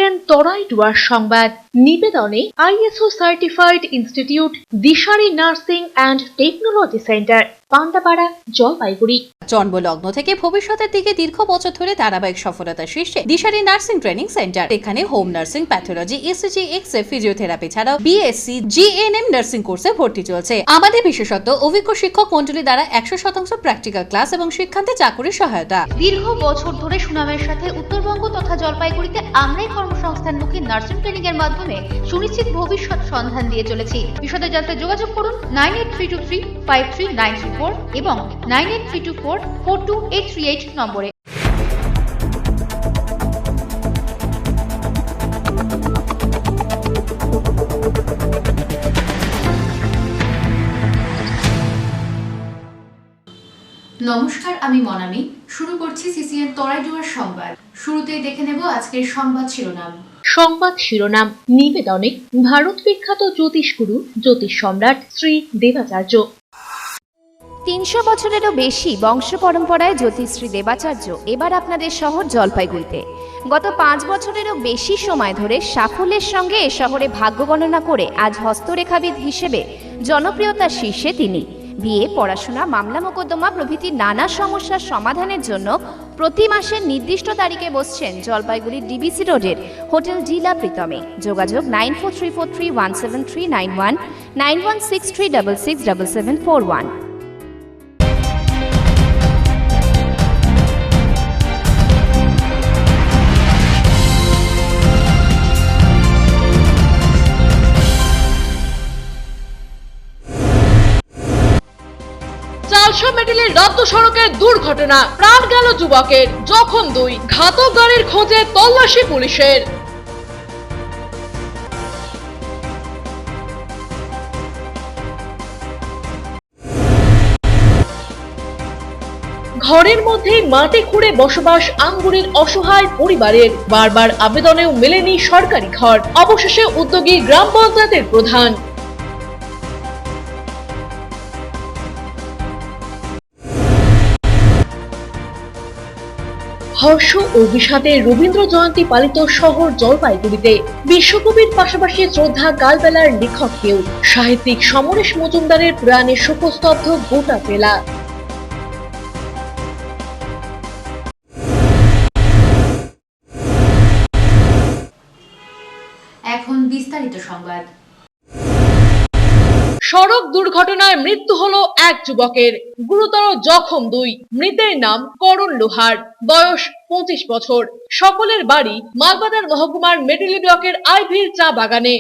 CCN Terai Dooars সংবাদ নিবেদনে ISO certified institute Dishari nursing and technology centre Pandapara Jalpaiguri. জন্মলগ্ন থেকে ভবিষ্যতের দিকে দীর্ঘ বছর ধরে ধারাবাহিক সফলতার শীর্ষে দিশারি নার্সিং ট্রেনিং সেন্টার। এখানে home nursing, pathology, ECG, X-ray, physiotherapy ছাড়াও বিএসসি, জিএনএম নার্সিং কোর্সে ভর্তি চলছে। আমাদের বিশেষত্ব অভিজ্ঞ শিক্ষক মণ্ডলী দ্বারা 100% প্র্যাকটিক্যাল ক্লাস এবং শিক্ষান্তে চাকুরির সহায়তা। দীর্ঘ বছর ধরে সুনামের সাথে উত্তরবঙ্গ তথা জলপাইগুড়িতে আমরাই কর্মসংস্থানমুখী নার্সিং ট্রেনিং এর মাধ্যমে সুনিশ্চিত ভবিষ্যৎ সন্ধান দিয়ে চলেছি। বিশদে জানতে যোগাযোগ করুন 9832353934 এবং 9832442838 নম্বরে। নমস্কার, আমি মনামি। শুরু করছি সিসিএন তরাই ডুয়ার সংবাদ। শুরুতেই দেখে নেব আজকের সংবাদ শিরোনাম। সংবাদ শিরোনাম নিবেদনে ভারত বিখ্যাত জ্যোতিষগুরু জ্যোতিষ সম্রাট শ্রী দেবাচার্য। ৩০০ বছরেরও বেশি বংশ পরম্পরায় জ্যোতিষশ্রী দেবাচার্য এবার আপনাদের শহর জলপাইগুড়িতে। গত 5 বছরেরও বেশি সময় ধরে সাফল্যের সঙ্গে এ শহরে ভাগ্য গণনা করে আজ হস্তরেখাবিদ হিসেবে জনপ্রিয়তার শীর্ষে তিনি। বিয়ে, পড়াশোনা, মামলা মোকদ্দমা প্রভৃতি নানা সমস্যার সমাধানের জন্য প্রতি মাসের নির্দিষ্ট তারিখে বসছেন জলপাইগুড়ির ডিবিসি রোডের হোটেল ডিলা প্রীতমে। যোগাযোগ 9434317391, 9163667741। চালসা মেটেলের রাজ্য সড়কের দুর্ঘটনা, প্রাণ গেল যুবকের, জখম 2, ঘাতক গাড়ির খোঁজে তল্লাশি পুলিশের। ঘরের মধ্যেই মাটি খুঁড়ে বসবাস আঙ্গুরের অসহায় পরিবারের, বারবার আবেদনেও মেলেনি সরকারি ঘর। অবশেষে উদ্যোগী গ্রাম পঞ্চায়েতের প্রধান। হর্ষ ও বিষাদে রবীন্দ্র জয়ন্তী পালিত শহর জলপাইগুড়িতে। বিশ্বকবির পাশাপাশি শ্রদ্ধা কালবেলার লেখককেও সাহিত্যিক সমরেশ মজুমদারের প্রয়াণে শোকস্তব্ধ গোটা জেলা। এখন বিস্তারিত সংবাদ। সড়ক দুর্ঘটনায় মৃত্যু হলো এক যুবকের, গুরুতর জখম 2। মৃতের নাম করণ লোহার, বয়স 25 বছর। সকলের বাড়ি মালবাজার মহকুমার মেটেলি ব্লকের আইভিল চা বাগানে।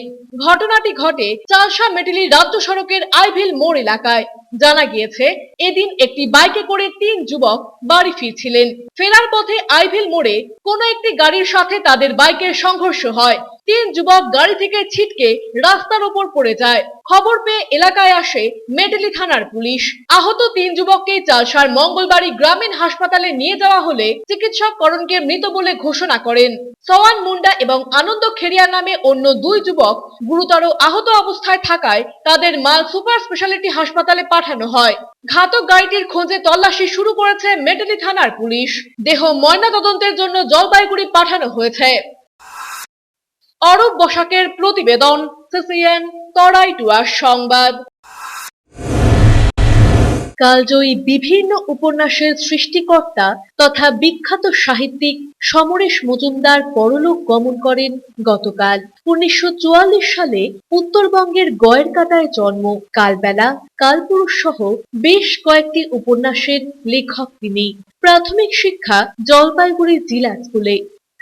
ঘটনাটি ঘটে চালসা মেটেলি রাজ্য সড়কের আইভিল মোড় এলাকায়। জানা গিয়েছে, এদিন একটি বাইকে করে 3 যুবক বাড়ি ফিরছিলেন। ফেরার পথে আইভিল মোড়ে কোনো একটি গাড়ির সাথে তাদের বাইকের সংঘর্ষ হয়। 3 যুবক গাড়ি থেকে ছিটকে রাস্তার উপর পড়ে যায়। খবর পেয়ে এলাকায় আসে মেটেলি থানার পুলিশ। আহত 3 যুবককে চালসার মঙ্গলবাড়ি গ্রামীণ হাসপাতালে নিয়ে যাওয়া হলে চিকিৎসক করণকে মৃত বলে ঘোষণা করেন। সওয়ান মুন্ডা এবং আনন্দ খেরিয়া নামে অন্য 2 যুবক গুরুতর আহত অবস্থায় থাকায় তাদের মাল সুপার স্পেশালিটি হাসপাতালে পাঠানো হয়। ঘাতক গাড়িটির খোঁজে তল্লাশি শুরু করেছে মেটেলি থানার পুলিশ। দেহ ময়নাতদন্তের জন্য জলপাইগুড়ি পাঠানো হয়েছে। অরূপ বসাকের প্রতিবেদন, সিসিএন তরাই ডুয়ার সংবাদ। কালজয়ী বিভিন্ন উপন্যাসের সৃষ্টিকর্তা তথা বিখ্যাত সাহিত্যিক সমরেশ মজুমদার পরলোক গমন করেন গতকাল। 1944 সালে উত্তরবঙ্গের গয়েরকাটায় জন্ম। কালবেলা, কালপুরুষ সহ বেশ কয়েকটি উপন্যাসের লেখক তিনি। প্রাথমিক শিক্ষা জলপাইগুড়ি জিলা স্কুলে।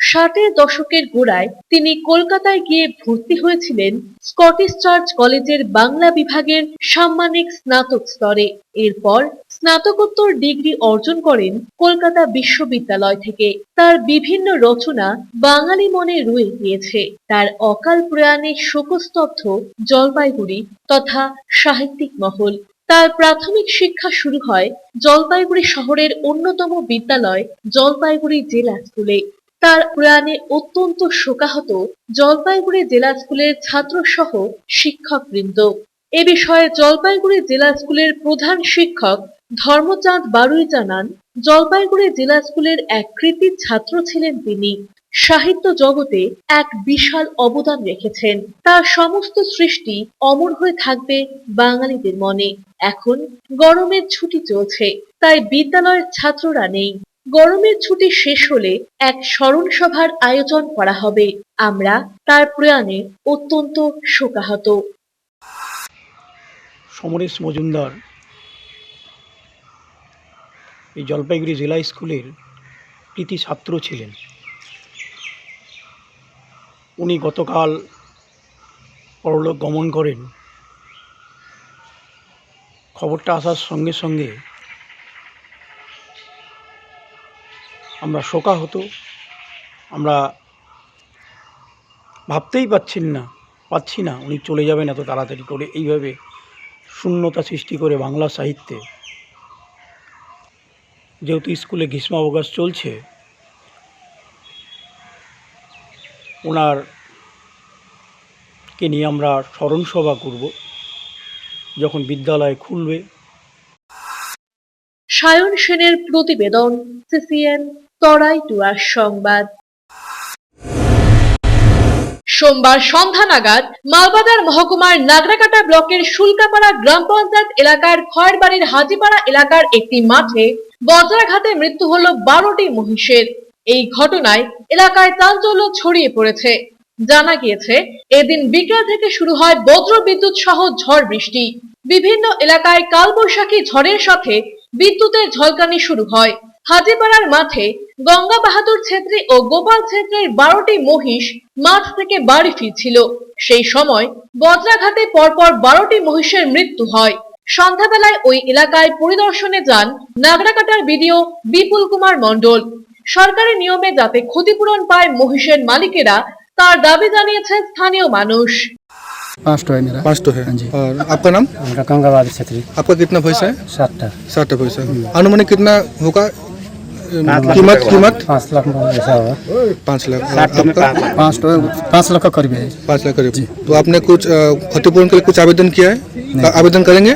60-এর দশকের গোড়ায় তিনি কলকাতায় গিয়ে ভর্তি হয়েছিলেন স্কটিশ চার্চ কলেজের বাংলা বিভাগের সাম্মানিক স্নাতক স্তরে। এরপর স্নাতকোত্তর ডিগ্রি অর্জন করেন কলকাতা বিশ্ববিদ্যালয় থেকে। তার বিভিন্ন রচনা বাঙালি মনে রয়ে গিয়েছে। তার অকাল প্রয়াণে শোকস্তব্ধ জলপাইগুড়ি তথা সাহিত্যিক মহল। তার প্রাথমিক শিক্ষা শুরু হয় জলপাইগুড়ি শহরের অন্যতম বিদ্যালয় জলপাইগুড়ি জেলা স্কুলে। তার প্রয়াণে অত্যন্ত শোকাহত জলপাইগুড়ি জেলা স্কুলের ছাত্র সহ শিক্ষকবৃন্দ। এ বিষয়ে জলপাইগুড়ি জেলা স্কুলের প্রধান শিক্ষক ধর্মচাঁদ বারুই জানান, জলপাইগুড়ি জেলা স্কুলের এক কৃতী ছাত্র ছিলেন তিনি। সাহিত্য জগতে এক বিশাল অবদান রেখেছেন। তার সমস্ত সৃষ্টি অমর হয়ে থাকবে বাঙালিদের মনে। এখন গরমের ছুটি চলছে, তাই বিদ্যালয়ের ছাত্ররা নেই। গরমের ছুটি শেষ হলে এক স্মরণ সভার আয়োজন করা হবে। আমরা তার প্রয়াণে অত্যন্ত শোকাহত। সমরেশ মজুমদার এই জলপাইগুড়ি জেলা স্কুলের কৃতি ছাত্র ছিলেন। উনি গতকাল পরলোক গমন করেন। খবরটা আসার সঙ্গে সঙ্গে আমরা শোকাহত। আমরা ভাবতেই পাচ্ছি না উনি চলে যাবেন এত তাড়াতাড়ি করে, এইভাবে শূন্যতা সৃষ্টি করে বাংলা সাহিত্যে। যেহেতু স্কুলে গ্রীষ্মাবকাশ চলছে, ওনারকে নিয়ে আমরা স্মরণ সভা করব যখন বিদ্যালয় খুলবে। সায়ন সেনের প্রতিবেদন, সিসিএন তরাই টুয়ার সংবাদ। সোমবার সন্ধ্যা নাগাদ মালবাজার মহকুমার নাগরাকাটা ব্লকের শুল্কাপাড়া গ্রাম পঞ্চায়েত এলাকার খয়েরবাড়ির হাজিপাড়া এলাকার একটি মাঠে বজ্রাঘাতে মৃত্যু হলো 12টি মহিষের। এই ঘটনায় এলাকায় চাঞ্চল্য ছড়িয়ে পড়েছে। জানা গিয়েছে, এদিন বিকেল থেকে শুরু হয় বজ্রবিদ্যুৎ সহ ঝড় বৃষ্টি। বিভিন্ন এলাকায় কালবৈশাখী ঝড়ের সাথে বিদ্যুতের ঝলকানি শুরু হয়। হাজিপাড়ার মাঠে গঙ্গা বাহাদুর ছেত্রী ও গোপাল ছেত্রীর 12টি মহিষ মাঠ থেকে বাড়ি ফিরছিল। সেই সময় বজ্রাঘাতে পরপর 12টি মহিষের মৃত্যু হয়। সন্ধ্যাবেলায় ওই এলাকায় পরিদর্শনে যান নাগরাকাটার বিডিও বিপুল কুমার মণ্ডল। সরকারি নিয়মে যাতে ক্ষতিপূরণ পায় মহিষের মালিকেরা, তার দাবি জানিয়েছে স্থানীয় মানুষ। 5 है मेरा। 5 है जी। और आपका नाम? मेरा गंगाबाद छेत्री। आपका कितना पैसा है? 7 पैसा। अनुमानित कितना होगा कीमत? 5 लाख ऐसा होगा। 5 लाख। आपका 5 लाख का करीब है। 5 लाख करीब। तो आपने कुछ क्षतिपूरण के लिए कुछ आवेदन किया है? आवेदन करेंगे?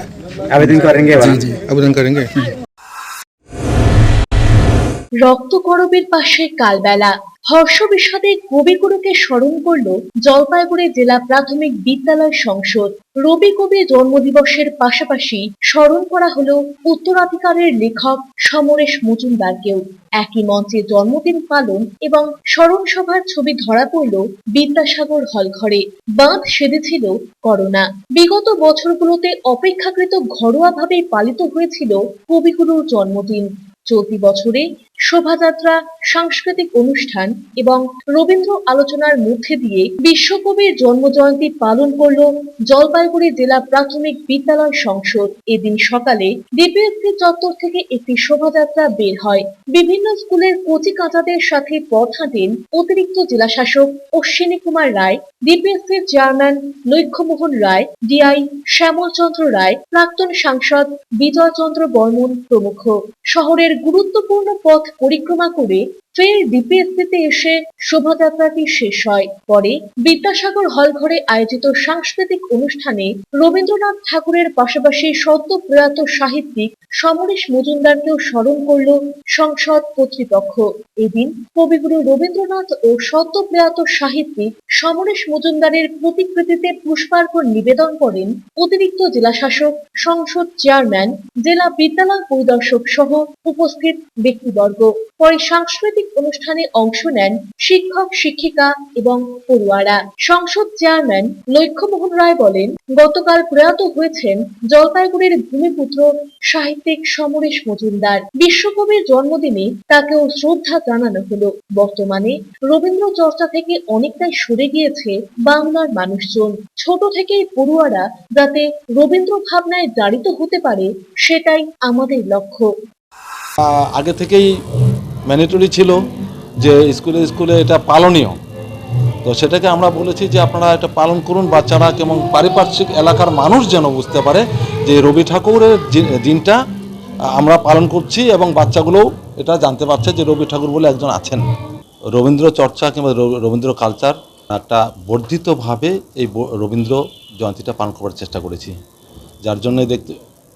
जी। आवेदन करेंगे। রক্তকরবের পাশে কালবেলা হর্ষ বিষাদে কবিগুরুকে স্মরণ করল জলপাইগুড়ি জেলা প্রাথমিক বিদ্যালয় সংসদ। রবি কবি জন্মদিবসের পাশাপাশি স্মরণ করা হলো উত্তরাধিকারের লেখক সমরেশ মজুমদারকেও। একই মঞ্চে জন্মদিন পালন এবং স্মরণ সভার ছবি ধরা পড়ল বিদ্যাসাগর হল ঘরে। বাঁধ সেধেছিল করোনা। বিগত বছরগুলোতে অপেক্ষাকৃত ঘরোয়াভাবে পালিত হয়েছিল কবিগুরুর জন্মদিন। চলতি বছরে শোভাযাত্রা, সাংস্কৃতিক অনুষ্ঠান এবং রবীন্দ্র আলোচনার মধ্যে দিয়ে বিশ্বকবির জন্মজয়ন্তী পালন করল জলপাইগুড়ি জেলা প্রাথমিক বিদ্যালয় সংসদ। এদিন সকালে ডিপিএসসি চত্বর থেকে একটি শোভাযাত্রা বের হয়। বিভিন্ন স্কুলের কচি কাঁচাদের সাথে পথ হাঁটেন অতিরিক্ত জেলাশাসক অশ্বিনী কুমার রায়, ডিপিএসসির চেয়ারম্যান লক্ষ্যমোহন রায়, ডিআই শ্যামল চন্দ্র রায়, প্রাক্তন সাংসদ বিজয় চন্দ্র বর্মন প্রমুখ। শহরের গুরুত্বপূর্ণ পথ পরিক্রমা করে ফের ডিপিএসসিতে এসে শোভাযাত্রাটি শেষ হয়। পরে বিদ্যাসাগর হল ঘরে আয়োজিত সাংস্কৃতিক অনুষ্ঠানে রবীন্দ্রনাথ ঠাকুরের পাশাপাশি সদ্য প্রয়াত সাহিত্যিক সমরেশ মজুমদারকেও স্মরণ করল সংসদ কর্তৃপক্ষ। এদিন কবিগুরু রবীন্দ্রনাথ ও সদ্য প্রয়াত সাহিত্যিক সমরেশ মজুমদারের প্রতিকৃতিতে পুষ্পার্ঘ্য নিবেদন করেন অতিরিক্ত জেলাশাসক, সংসদ চেয়ারম্যান, জেলা বিদ্যালয় পরিদর্শক সহ উপস্থিত ব্যক্তিবর্গ। পরে সাংস্কৃতিক অনুষ্ঠানে অংশ নেন শিক্ষক, শিক্ষিকা এবং পড়ুয়ারা। সংসদ চেয়ারম্যান লক্ষ্যমোহন রায় বলেন, গতকাল প্রয়াত হয়েছেন জলপাইগুড়ির ভূমিপুত্র সাহিত্যিক সমরেশ মজুমদার। বিশ্বকবির জন্মদিনে তাকেও শ্রদ্ধা জানানো হলো। বর্তমানে রবীন্দ্র চর্চা থেকে অনেকটাই সরে গিয়েছে বাংলার মানুষজন। ছোট থেকেই পড়ুয়ারা যাতে রবীন্দ্র ভাবনায় জারিত হতে পারে, সেটাই আমাদের লক্ষ্য। আগে থেকেই ম্যান্ডেটরি ছিল যে স্কুলে এটা পালনীয়, তো সেটাকে আমরা বলেছি যে আপনারা এটা পালন করুন, বাচ্চারা এবং পারিপার্শ্বিক এলাকার মানুষ যেন বুঝতে পারে যে রবি ঠাকুরের দিনটা আমরা পালন করছি এবং বাচ্চাগুলোও এটা জানতে পারছে যে রবি ঠাকুর বলে একজন আছেন। রবীন্দ্র চর্চা কিংবা রবীন্দ্র কালচার একটা বর্ধিতভাবে এই রবীন্দ্র জয়ন্তীটা পালন করার চেষ্টা করেছি, যার জন্য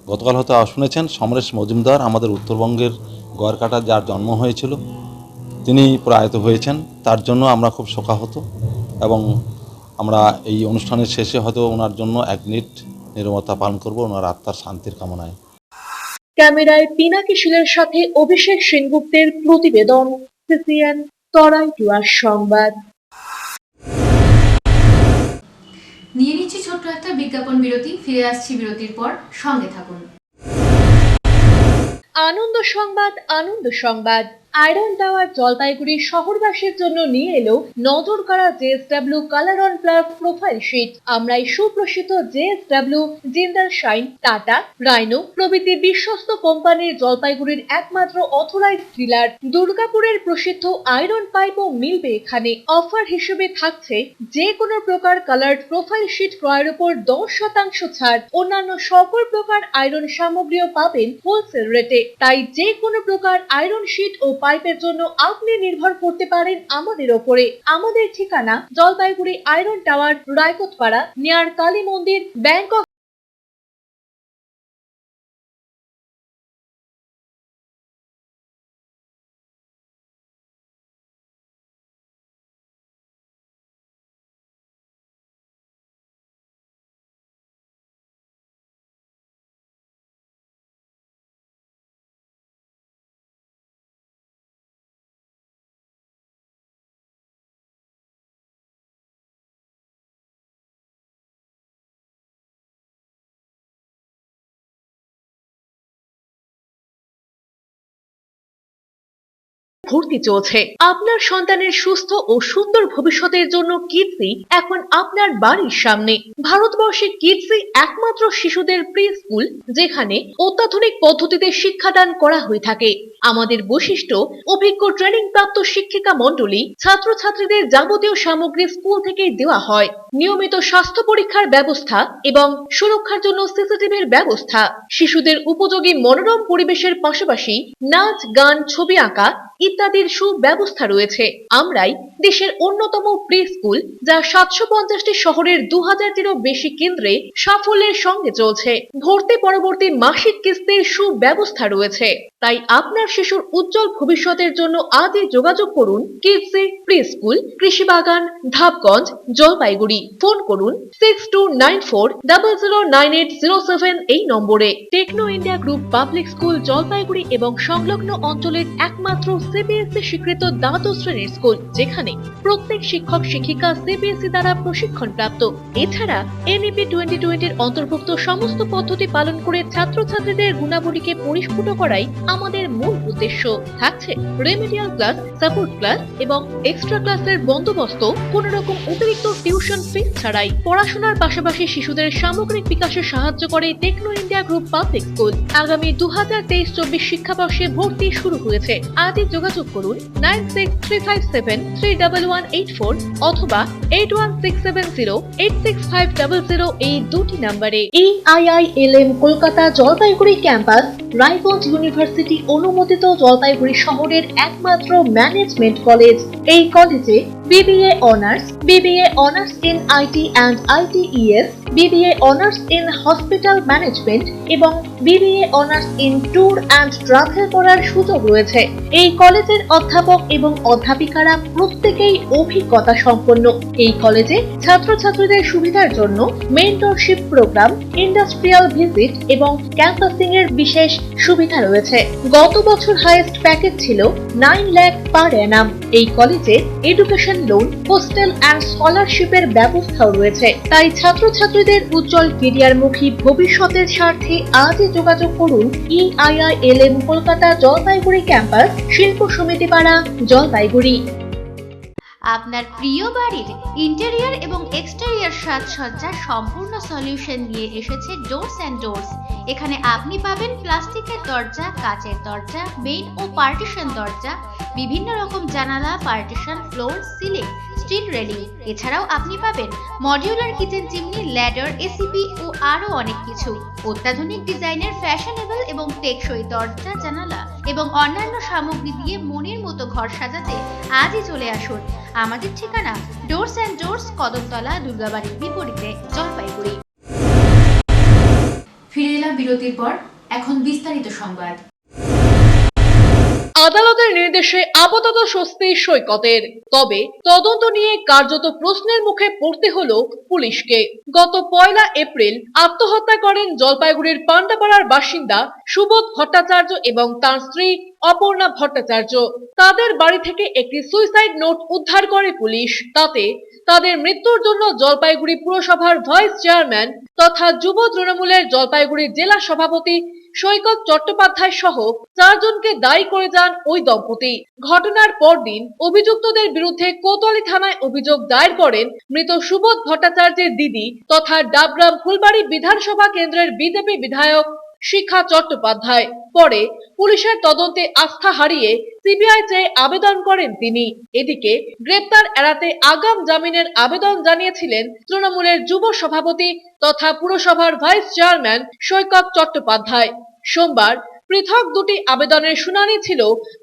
গতকাল হয়তো শুনেছেন সমরেশ মজুমদার আমাদের উত্তরবঙ্গের গয়েরকাটা যার জন্ম হয়েছিল, তিনি প্রয়াত হয়েছেন, তার জন্য আমরা খুব শোকাহত এবং আমরা এই অনুষ্ঠানের শেষে হয়তো ওনার জন্য 1 মিনিট নীরবতা পালন করব ওনার আত্মার শান্তির কামনায়। ক্যামেরায় পিনাকি শীলের সাথে অভিষেক সেনগুপ্তের প্রতিবেদন, সিসিএন তরাই জুয়ার সংবাদ। নিয়ে নিচ্ছি ছোট্ট একটা বিজ্ঞাপন বিরতি, ফিরে আসছি বিরতির পর, সঙ্গে থাকুন। আনন্দ সংবাদ, আনন্দ সংবাদ। আয়রন টাওয়ার জলপাইগুড়ি শহরবাসীর জন্য নিয়ে এলো নজর কাড়া JSW colour on plus profile sheet. আমরাই সুপ্রসিদ্ধ JSW, Jindal shine, Tata, rhino প্রভৃতি বিশ্বস্ত কোম্পানির জলপাইগুড়ির একমাত্র অথরাইজড ডিলার। দুর্গাপুরের প্রসিদ্ধ আয়রন পাইপও মিলবে এখানে। অফার হিসেবে থাকছে যে কোনো প্রকার কালার্ড প্রোফাইল শিট ক্রয়ের উপর 10% ছাড়। অন্যান্য সকল প্রকার আয়রন সামগ্রীও পাবেন হোলসেল রেটে। তাই যে কোনো প্রকার আয়রন শিট ও পাইপের জন্য আপনি নির্ভর করতে পারেন আমাদের ওপরে। আমাদের ঠিকানা Jalpaiguri iron tower, Raikotpara, near Kali মন্দির, ব্যাংক অফ ভর্তি চলছে। আপনার সন্তানের সুস্থ ও সুন্দর ভবিষ্যতের জন্য কিডসি এখন আপনার বাড়ির সামনে। ভারতবর্ষে কিডসি একমাত্র শিশুদের প্রি স্কুল, যেখানে অত্যাধুনিক পদ্ধতিতে শিক্ষাদান করা হয়ে থাকে। আমাদের বৈশিষ্ট্য, অভিজ্ঞ ট্রেনিং প্রাপ্ত শিক্ষিকা মণ্ডলী ছাত্রছাত্রীদের যাবতীয় সামগ্রী স্কুল থেকে দেওয়া হয়। নিয়মিত স্বাস্থ্য পরীক্ষার ব্যবস্থা এবং সুরক্ষার জন্য সিসিটিভির ব্যবস্থা। শিশুদের উপযোগী মনোরম পরিবেশের পাশাপাশি নাচ, গান, ছবি আঁকা ইত্যাদির সুব্যবস্থা রয়েছে। আমরাই দেশের অন্যতম প্রি স্কুল, যা 750টি শহরের 2000-টিরও বেশি কেন্দ্রে সাফল্যের সঙ্গে চলছে। ভর্তি পরবর্তী মাসিক কিস্তির সুব্যবস্থা রয়েছে। তাই আপনার শিশুর উজ্জ্বল ভবিষ্যতের জন্য আজই যোগাযোগ করুন Kidzee pre school, Krishibagan, Dhapganj, Jalpaiguri. Phone করুন 6294009807 এই নম্বরে। Techno India group public school Jalpaiguri এবং সংলগ্ন অঞ্চলের একমাত্র CBSE স্বীকৃত দ্বাদশ শ্রেণীর স্কুল, যেখানে প্রত্যেক শিক্ষক শিক্ষিকা CBSE দ্বারা প্রশিক্ষণ প্রাপ্ত। এছাড়া NEP 2020 এর অন্তর্ভুক্ত সমস্ত পদ্ধতি পালন করে ছাত্রছাত্রীদের গুণাবলীকে পরিস্ফুট করাই আমাদের মূল উদ্দেশ্য। থাকছে রেমিডিয়াল ক্লাস, সাপোর্ট ক্লাস এবং এক্সট্রা ক্লাসের বন্দোবস্ত, কোন রকম অতিরিক্ত টিউশন ফিস ছাড়াই। পড়াশোনার পাশাপাশি শিশুদের সামগ্রিক বিকাশে সাহায্য করে Techno India group public school. আগামী 2023-24 শিক্ষাবর্ষে ভর্তি শুরু হয়েছে। আজই যোগাযোগ করুন 9635731184 অথবা 8167086500 এই দুটি নম্বরে। EIILM Kolkata Jalpaiguri campus Raiganj university অনুমোদিত জলপাইগুড়ি শহরের একমাত্র ম্যানেজমেন্ট কলেজ। এই কলেজে BBA honours, BBA honours in IT and ITES, BBA honours in hospital management এবং BBA honours in tour and travel করার সুযোগ রয়েছে। এই কলেজের অধ্যাপক এবং অধ্যাপিকারা প্রত্যেকেই অভিজ্ঞতা সম্পন্ন। এই কলেজে ছাত্রছাত্রীদের সুবিধার জন্য মেন্টরশিপ প্রোগ্রাম, ইন্ডাস্ট্রিয়াল ভিজিট এবং ক্যাম্পাসিং এর বিশেষ সুবিধা রয়েছে। গত বছর হাইয়েস্ট প্যাকেজ ছিল 9 লাখ পার অ্যানাম। এই কলেজে এডুকেশন লোন, হোস্টেল অ্যান্ড স্কলারশিপের ব্যবস্থাও রয়েছে। তাই ছাত্রছাত্রীদের উজ্জ্বল কেরিয়ারমুখী ভবিষ্যতের স্বার্থে আজই যোগাযোগ করুন EIILM কলকাতা জলপাইগুড়ি ক্যাম্পাস, শিল্প সমিতি পাড়া, জলপাইগুড়ি। আপনার প্রিয় বাড়ির ইন্টেরিয়র এবং এক্সটেরিয়র সাজসজ্জার সম্পূর্ণ সলিউশন নিয়ে এসেছে ডোরস অ্যান্ড ডোরস। এখানে আপনি পাবেন প্লাস্টিকের দরজা, কাচের দরজা, মেইন ও পার্টিশন দরজা, বিভিন্ন রকম জানালা, partition, floor, ceiling, steel railing. এছাড়াও আপনি পাবেন modular kitchen chimney, ladder, ACP ও আরো অনেক কিছু। অত্যাধুনিক ডিজাইনের ফ্যাশনেবল এবং টেকসই দরজা, জানালা এবং অন্যান্য সামগ্রী দিয়ে মনের মতো ঘর সাজাতে আজই চলে আসুন। আমাদের ঠিকানা ডোরস অ্যান্ড ডোরস, কদমতলা, দুর্গাবাড়ির বিপরীতে, জলপাইগুড়ি। ফিরে এলাম বিরতির পর, এখন বিস্তারিত সংবাদ। আদালতের নির্দেশে আপাতত স্বস্তি সৈকতের। তবে তদন্ত নিয়ে কার্যত প্রশ্নের মুখে পড়তে হলো পুলিশকে। গত 1 এপ্রিল আত্মহত্যা করেন জলপাইগুড়ির পান্ডাপাড়ার বাসিন্দা সুবোধ ভট্টাচার্য এবং তার স্ত্রী অপর্ণা ভট্টাচার্য। তাদের বাড়ি থেকে একটি সুইসাইড নোট উদ্ধার করে পুলিশ। তাতে তাদের মৃত্যুর জন্য জলপাইগুড়ি পুরসভার ভাইস চেয়ারম্যান তথা যুব তৃণমূলের জলপাইগুড়ি জেলা সভাপতি সৈকত চট্টোপাধ্যায় সহ 4 জনকে দায়ী করে যান ওই দম্পতি। ঘটনার পরদিন অভিযুক্তদের বিরুদ্ধে কোতোয়ালি থানায় অভিযোগ দায়ের করেন মৃত সুবোধ ভট্টাচার্যের দিদি তথা ডাবগ্রাম ফুলবাড়ি বিধানসভা কেন্দ্রের বিজেপি বিধায়ক শিখা চট্টোপাধ্যায়। পরে পুলিশের তদন্তে আস্থা হারিয়ে সিবিআই চেয়ে আবেদন করেন তিনি। এদিকে গ্রেপ্তার এড়াতে আগাম জামিনের আবেদন জানিয়েছিলেন তৃণমূলের যুব সভাপতি তথা পুরসভার ভাইস চেয়ারম্যান সৈকত চট্টোপাধ্যায়। সোমবার পৃথক দুটি আবেদনের শুনানি ছিল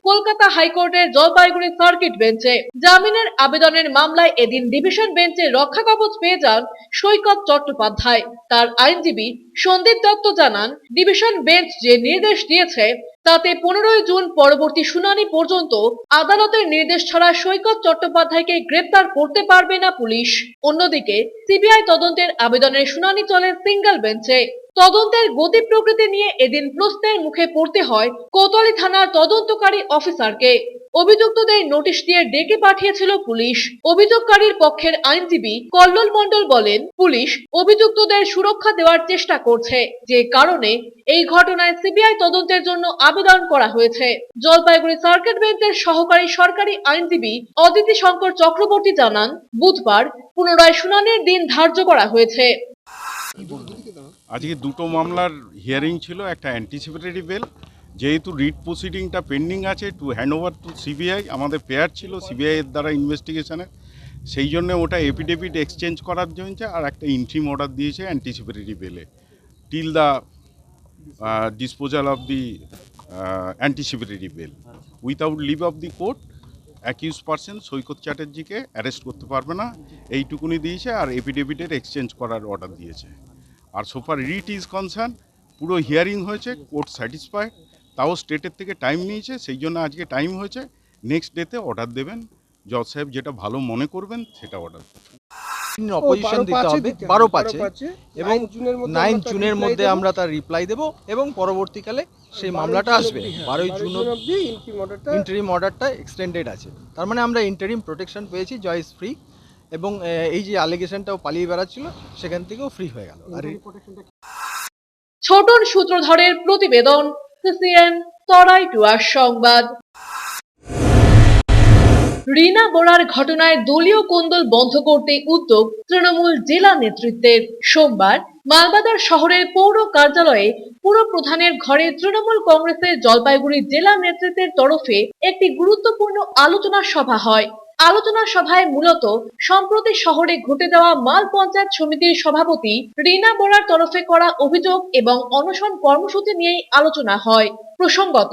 কলকাতা হাইকোর্টের জলপাইগুড়ি সার্কিট বেঞ্চে। জামিনের আবেদনের মামলায় এদিন ডিভিশন বেঞ্চে রক্ষা কবচ পেয়ে যান সৈকত চট্টোপাধ্যায়। তার আইনজীবী সন্দীপ দত্ত জানান, ডিভিশন বেঞ্চ যে নির্দেশ দিয়েছে তাতে 15 জুন পরবর্তী শুনানি পর্যন্ত আদালতের নির্দেশ ছাড়া সৈকত চট্টোপাধ্যায়কে গ্রেপ্তার করতে পারবে না পুলিশ। অন্যদিকে সিবিআই তদন্তের আবেদনের শুনানি চলে সিঙ্গেল বেঞ্চে। তদন্তের গতি প্রকৃতি নিয়ে এদিন প্রশ্নের মুখে পড়তে হয় কোতোয়ালি থানার তদন্তকারী অফিসারকে। অভিযুক্তদের নোটিশ দিয়ে ডেকে পাঠিয়েছিল পুলিশ। অভিযোগকারীর পক্ষের আইনজীবী কল্লোল মণ্ডল বলেন, পুলিশ অভিযুক্তদের সুরক্ষা দেওয়ার চেষ্টা করছে, যে কারণে এই ঘটনায় সিবিআই তদন্তের জন্য আবেদন করা হয়েছে। জলপাইগুড়ি সার্কিট বেঞ্চের সহকারী সরকারি আইনজীবী অদিতি শঙ্কর চক্রবর্তী জানান, বুধবার পুনরায় শুনানির দিন ধার্য করা হয়েছে। আজকে দুটো মামলার হিয়ারিং ছিল, একটা অ্যান্টিসিপেটরি বেল, যেহেতু রিট প্রসিডিংটা পেন্ডিং আছে to hand over two CBI, আমাদের পেয়ার ছিল সিবিআই এর দ্বারা ইনভেস্টিগেশনের, সেই জন্য ওটা এফিডেভিট এক্সচেঞ্জ করার জন্য আর একটা ইন্ট্রিম অর্ডার দিয়েছে অ্যান্টিসিপেটরি বেলে till the disposal of the anticipatory bail without leave of the court accuse person Saikat চ্যাটার্জিকে অ্যারেস্ট করতে পারবে না, এইটুকুনি দিয়েছে। আর এফিডেভিটের এক্সচেঞ্জ করার অর্ডার দিয়েছে। আর সোফার রিট ইজ কনসার্ন পুরো হিয়ারিং হয়েছে, কোর্ট স্যাটিসফাইড, তাও স্টেটের থেকে টাইম নিয়েছে, সেই জন্য আজকে টাইম হয়েছে। নেক্সট ডেতে অর্ডার দেবেন, জজ সাহেব যেটা ভালো মনে করবেন সেটা অর্ডার দেবেন। অপোজিশন দিতে হবে 12 পাঁচে এবং 9 জুনের মধ্যে আমরা তার রিপ্লাই দেব এবং পরবর্তীকালে সেই মামলাটা আসবে। 12 জুন অবধি ইন্টারিম অর্ডারটা এক্সটেন্ডেড আছে, তার মানে আমরা ইন্টারিম প্রোটেকশন পেয়েছি, জয় ইজ ফ্রি, এবং এই যে অ্যালিগেশনটাও পালিয়ে বেড়াচ্ছিল সেখান থেকেও ফ্রি হয়ে গেল। আর ছোটন সূত্রধরের প্রতিবেদন, সিসিএন তরাই টুয়ার সংবাদ। রিনা বোরার ঘটনায় দলীয় কোন্দল বন্ধ করতে উদ্যোগ তৃণমূল জেলা নেতৃত্বের। সোমবার মালবাজার শহরের পৌর কার্যালয়ে পুর প্রধানের ঘরে তৃণমূল কংগ্রেসের জলপাইগুড়ি জেলা নেতৃত্বের তরফে একটি গুরুত্বপূর্ণ আলোচনা সভা হয়। আলোচনা সভায় মূলত সম্প্রতি শহরে ঘটে যাওয়া মাল পঞ্চায়েত সমিতির সভাপতি রিনা বোরার তরফে করা অভিযোগ এবং অনশন কর্মসূচি নিয়েই আলোচনা হয়। প্রসঙ্গত,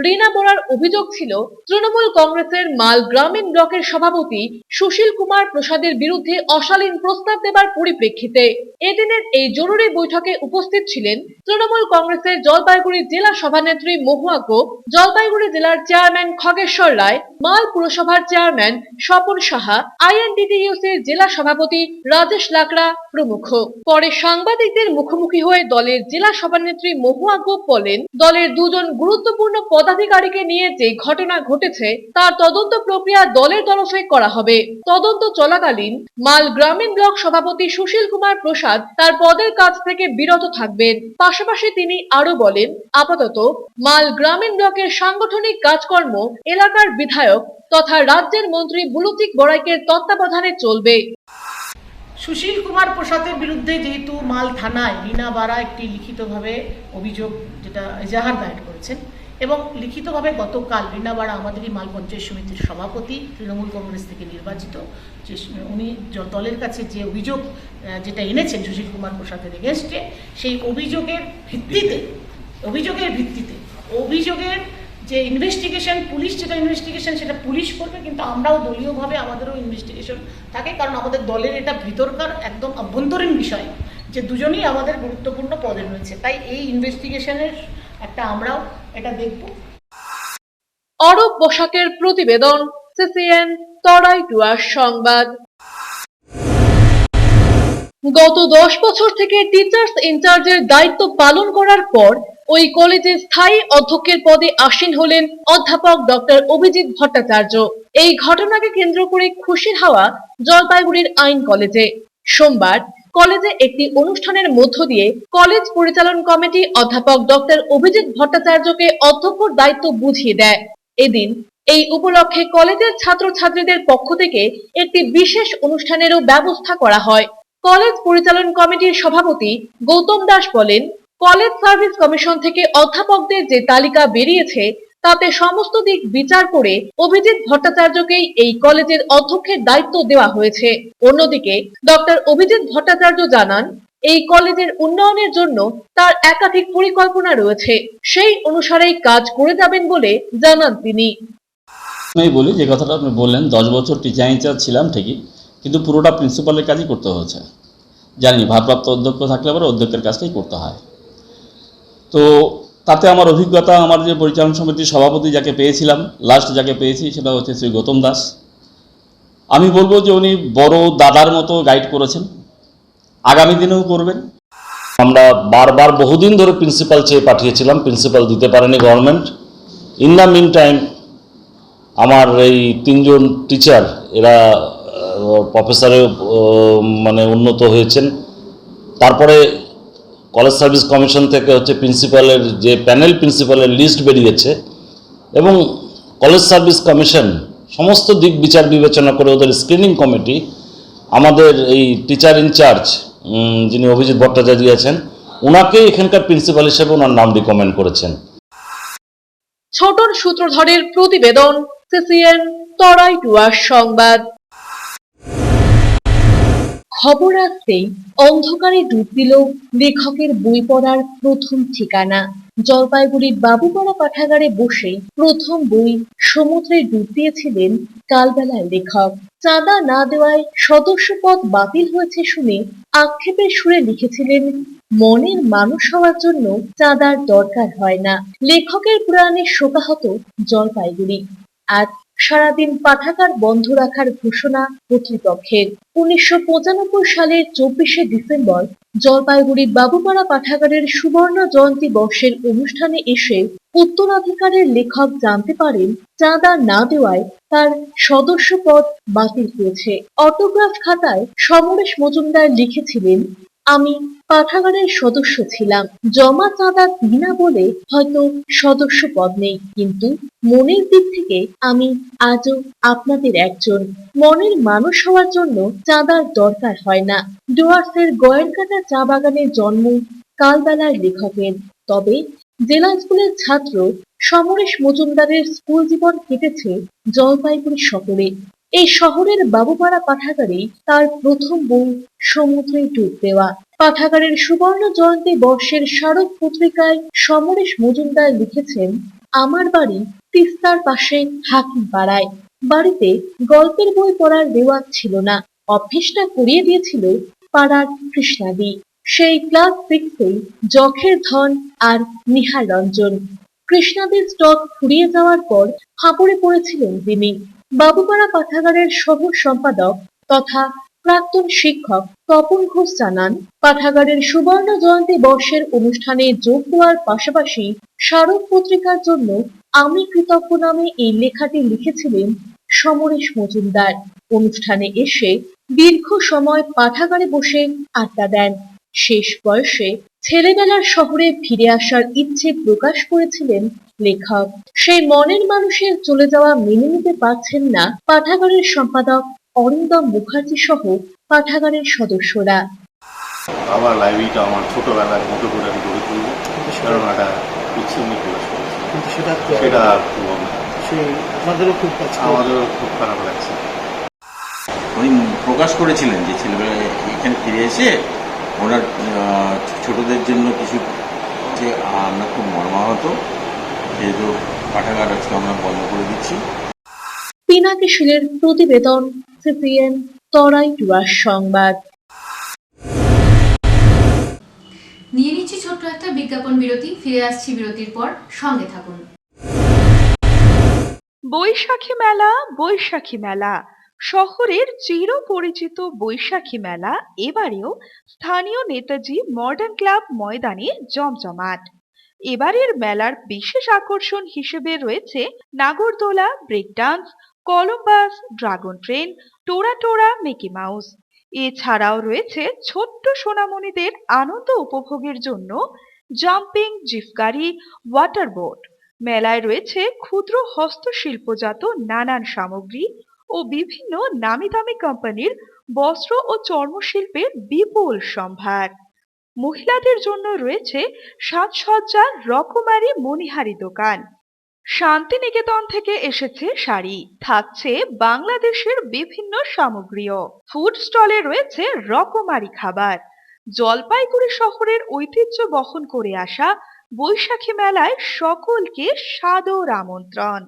রিনা বোরার অভিযোগ ছিল তৃণমূল কংগ্রেসের মাল গ্রামীণ ব্লকের সভাপতি সুশীল কুমার প্রসাদের বিরুদ্ধে অশালীন প্রস্তাব দেবার পরিপ্রেক্ষিতে এদিনের এই জরুরি বৈঠকে উপস্থিত ছিলেন তৃণমূল কংগ্রেসের জলপাইগুড়ি জেলা সভানেত্রী মহুয়া গোপ, জলপাইগুড়ি জেলার চেয়ারম্যান খগেশ্বর রায়, মাল পুরসভার চেয়ারম্যান স্বপন সাহা, আইএনটিটিইউসির জেলা সভাপতি রাজেশ লাকড়া প্রমুখ। পরে সাংবাদিকদের মুখোমুখি হয়ে দলের জেলা সভানেত্রী মহুয়া গোপ বলেন, দলের 2 জন গুরুত্বপূর্ণ পদাধিকারীকে নিয়ে যে ঘটনা ঘটেছে তার তদন্ত প্রক্রিয়া দলের তরফে করা হবে। তদন্ত চলাকালীন মাল গ্রামীণ ব্লক সভাপতি সুশীল কুমার প্রসাদ তার পদের কাজ থেকে বিরত থাকবেন। পাশাপাশি তিনি আরো বলেন, আপাতত মাল গ্রামীণ ব্লকের সাংগঠনিক কাজকর্ম এলাকার বিধায়ক তথা রাজ্যের মন্ত্রী বুলুচিক বড়াইকের তত্ত্বাবধানে চলবে। সুশীল কুমার প্রসাদের বিরুদ্ধে যেহেতু মাল থানায় রিনা বোরা একটি লিখিতভাবে অভিযোগ যেটা এজাহার দায়ের করেছেন এবং লিখিতভাবে গতকাল রিনা বোরা আমাদেরই মাল পঞ্চায়েত সমিতির সভাপতি, তৃণমূল কংগ্রেস থেকে নির্বাচিত, যে উনি দলের কাছে যে অভিযোগ যেটা এনেছেন সুশীল কুমার প্রসাদের এগেনস্টে, সেই অভিযোগের ভিত্তিতে যে ইনভেস্টিগেশন পুলিশ যেটা ইনভেস্টিগেশন সেটা পুলিশ করবে, কিন্তু আমরাও দলীয়ভাবে আমাদেরও ইনভেস্টিগেশন থাকে, কারণ আমাদের দলের এটা ভিতরকার একদম অভ্যন্তরীণ বিষয় যে দুজনেই আমাদের গুরুত্বপূর্ণ পদে রয়েছে, তাই এই ইনভেস্টিগেশনের একটা আমরাও এটা দেখব। অরূপ বসাকের প্রতিবেদন, সিসিএন তরাই ডুয়ার সংবাদ। গত 10 বছর থেকে টিচার্স ইনচার্জের দায়িত্ব পালন করার পর ওই কলেজে স্থায়ী অধ্যক্ষের পদে আসীন হলেন অধ্যাপক ডক্টর অভিজিৎ ভট্টাচার্য। এই ঘটনাকে কেন্দ্র করে খুশির হাওয়া জলপাইগুড়ির আইন কলেজে। সোমবার কলেজে একটি অনুষ্ঠানের মধ্য দিয়ে কলেজ পরিচালন কমিটি অধ্যাপক ডক্টর অভিজিৎ ভট্টাচার্যকে অধ্যক্ষর দায়িত্ব বুঝিয়ে দেয়। এদিন এই উপলক্ষে কলেজের ছাত্রছাত্রীদের পক্ষ থেকে একটি বিশেষ অনুষ্ঠানেরও ব্যবস্থা করা হয়। কলেজ পরিচালন কমিটির সভাপতি গৌতম দাস বলেন, কলেজ সার্ভিস কমিশন থেকে অধ্যাপকদের যে তালিকা বেরিয়েছে তাতে সমস্ত দিক বিচার করে অভিজিৎ ভট্টাচার্যকেই এই কলেজের অধ্যক্ষের দায়িত্ব দেওয়া হয়েছে। অন্যদিকে ডক্টর অভিজিৎ ভট্টাচার্য জানান, এই কলেজের উন্নয়নের জন্য তার একাধিক পরিকল্পনা রয়েছে, সেই অনুসারেই কাজ করে যাবেন বলে জানান তিনি। আমি বলি যে কথাটা আপনি বললেন, 10 বছর টিচার ইনচার্জ ছিলাম ঠিকই, কিন্তু পুরোটা প্রিন্সিপালের কাজই করতে হয়েছে। জানি ভারপ্রাপ্ত অধ্যক্ষ থাকলে আবার অধ্যক্ষের কাজটাই করতে হয়। তো তাতে আমার অভিজ্ঞতা, আমার যে পরিচালন সমিতির সভাপতি যাকে পেয়েছিলাম, লাস্ট যাকে পেয়েছি সেটা হচ্ছে শ্রী গৌতম দাস। আমি বলবো যে উনি বড় দাদার মতো গাইড করেছেন, আগামী দিনেও করবেন। আমরা বারবার বহুদিন ধরে প্রিন্সিপাল চেয়ে পাঠিয়েছিলাম, প্রিন্সিপাল দিতে পারেনি government. In the mean time আমার এই 3 জন টিচার এরা প্রফেসরে মানে উন্নত হয়েছেন। তারপরে কলেজ সার্ভিস কমিশন থেকে হচ্ছে প্রিন্সিপালের যে প্যানেল প্রিন্সিপালের লিস্ট বেরিয়েছে এবং কলেজ সার্ভিস কমিশন সমস্ত দিক বিচার বিবেচনা করে ওদের স্ক্রিনিং কমিটি আমাদের এই টিচার ইনচার্জ যিনি অভিজিৎ ভট্টাচার্য আছেন ওনাকে এখানকার প্রিন্সিপাল হিসেবে ওনার নাম রিকমেন্ড করেছেন। ছোটন সূত্রধরের প্রতিবেদন, সিসিএন তরাই ডুয়ার সংবাদ। খবর আসতেই অন্ধকারে ডুব দিল লেখকের বই পড়ার প্রথম ঠিকানা। জলপাইগুড়ির বাবুপাড়া পাঠাগারে বসে প্রথম বই সমুদ্রে ডুব দিয়েছিলেন কালবেলার লেখক। চাঁদা না দেওয়ায় সদস্যপদ বাতিল হয়েছে শুনে আক্ষেপের সুরে লিখেছিলেন, মনের মানুষ হওয়ার জন্য চাঁদার দরকার হয় না। লেখকের প্রাণে শোকাহত জলপাইগুড়ি। আজ সারাদিন পাঠাগার বন্ধ রাখার ঘোষণা কর্তৃপক্ষের। 1995 সালের 24শে ডিসেম্বর জলপাইগুড়ির বাবুপাড়া পাঠাগারের সুবর্ণ জয়ন্তী বর্ষের অনুষ্ঠানে এসে উত্তরাধিকারের লেখক জানতে পারেন চাঁদা না দেওয়ায় তার সদস্যপদ বাতিল হয়েছে। অটোগ্রাফ খাতায় সমরেশ মজুমদার লিখেছিলেন, আমি পাঠাগারের সদস্য ছিলাম, জমা চাঁদা দিই না বলে হয়তো সদস্য পদ নেই, কিন্তু মনের দিক থেকে আমি আজও আপনাদের একজন। মনের মানুষ হওয়ার জন্য চাঁদার দরকার হয় না। ডুয়ার্সের গয়েরকাটা চা বাগানে জন্ম কালবেলার লেখকের। তবে জেলা স্কুলের ছাত্র সমরেশ মজুমদারের স্কুল জীবন কেটেছে জলপাইগুড়ি শহরে। এই শহরের বাবুপাড়া পাঠাগারেই তার প্রথম বই সমুদ্রে ডুব দেওয়া। পাঠাগারের সুবর্ণ জয়ন্তী বর্ষের স্মারক পত্রিকায় সমরেশ মজুমদার লিখেছেন, আমার বাড়ি তিস্তার পাশে হাকিমপাড়ায়। বাড়িতে গল্পের বই পড়ার রেওয়াজ ছিল না, অভ্যেসটা করিয়ে দিয়েছিল পাড়ার কৃষ্ণাদি। সেই ক্লাস 6-এই যখের ধন আর নিহার রঞ্জন। কৃষ্ণাদির স্টক ফুরিয়ে যাওয়ার পর ফাঁপড়ে পড়েছিলেন তিনি। বাবুপাড়া পাঠাগারের সহ সম্পাদক তথা প্রাক্তন শিক্ষক তপন ঘোষ জানান, পাঠাগারের সুবর্ণ জয়ন্তী বর্ষের অনুষ্ঠানে যোগ দেওয়ার পাশাপাশি স্মারক পত্রিকার জন্য আমি কৃতজ্ঞ নামে এই লেখাটি লিখেছিলেন সমরেশ মজুমদার। অনুষ্ঠানে এসে দীর্ঘ সময় পাঠাগারে বসে আড্ডা দেন। শেষ বয়সে ছেলেবেলার শহরে ফিরে আসার ইচ্ছে প্রকাশ করেছিলেন লেখক। সেই মনের মানুষের চলে যাওয়া মেনে নিতে পারছেন না পাঠাগারের সম্পাদক অরিন্দম মুখার্জি সহ পাঠাগারের সদস্যরা। আমার লাইব্রেরিটা আমার ছোটবেলায় মতো করে আমি গড়ে তুলব, কারণ একটা ইচ্ছে নিয়ে প্রকাশ করেছি, কিন্তু সেটা আমাদেরও খুব খারাপ লাগছে। উনি প্রকাশ করেছিলেন যে ছেলেবেলায় এখানে ফিরে এসে ওনার ছোটদের জন্য কিছু, যে আমরা খুব মর্মাহত, যেহেতু পাঠাগার আজকে আমরা বন্ধ করে দিচ্ছি। পিনাকি শীলের প্রতিবেদন, সিসিএন তরাই ডুয়ার সংবাদ। নিয়ে নিচ্ছি ছোট্ট একটা বিজ্ঞাপন বিরতি, ফিরে আসছি বিরতির পর, সঙ্গে থাকুন। বৈশাখী মেলা, বৈশাখী মেলা। শহরের চিরপরিচিত বৈশাখী মেলা এবারেও স্থানীয় নেতাজি মডার্ন ক্লাব ময়দানে জমজমাট। এবারের মেলার বিশেষ আকর্ষণ হিসেবে রয়েছে নাগরদোলা, break dance, Columbus, dragon train, টোরা টোরা, মিকি মাউস। এছাড়াও রয়েছে ছোট্ট সোনামণিদের আনন্দ উপভোগের জন্য জাম্পিং, জিপ গাড়ি, ওয়াটার বোট। মেলায় রয়েছে ক্ষুদ্র হস্তশিল্পজাত নানান সামগ্রী ও বিভিন্ন নামি দামি কোম্পানির বস্ত্র ও চর্মশিল্পের বিপুল সম্ভার। মহিলাদের জন্য রয়েছে সাজসজ্জার রকমারি মণিহারি দোকান। শান্তিনিকেতন থেকে এসেছে শাড়ি, থাকছে বাংলাদেশের বিভিন্ন সামগ্রীও। ফুড স্টলে রয়েছে রকমারি খাবার। জলপাইগুড়ি শহরের ঐতিহ্য বহন করে আসা বৈশাখী মেলায় সকলকে সাদর আমন্ত্রণ।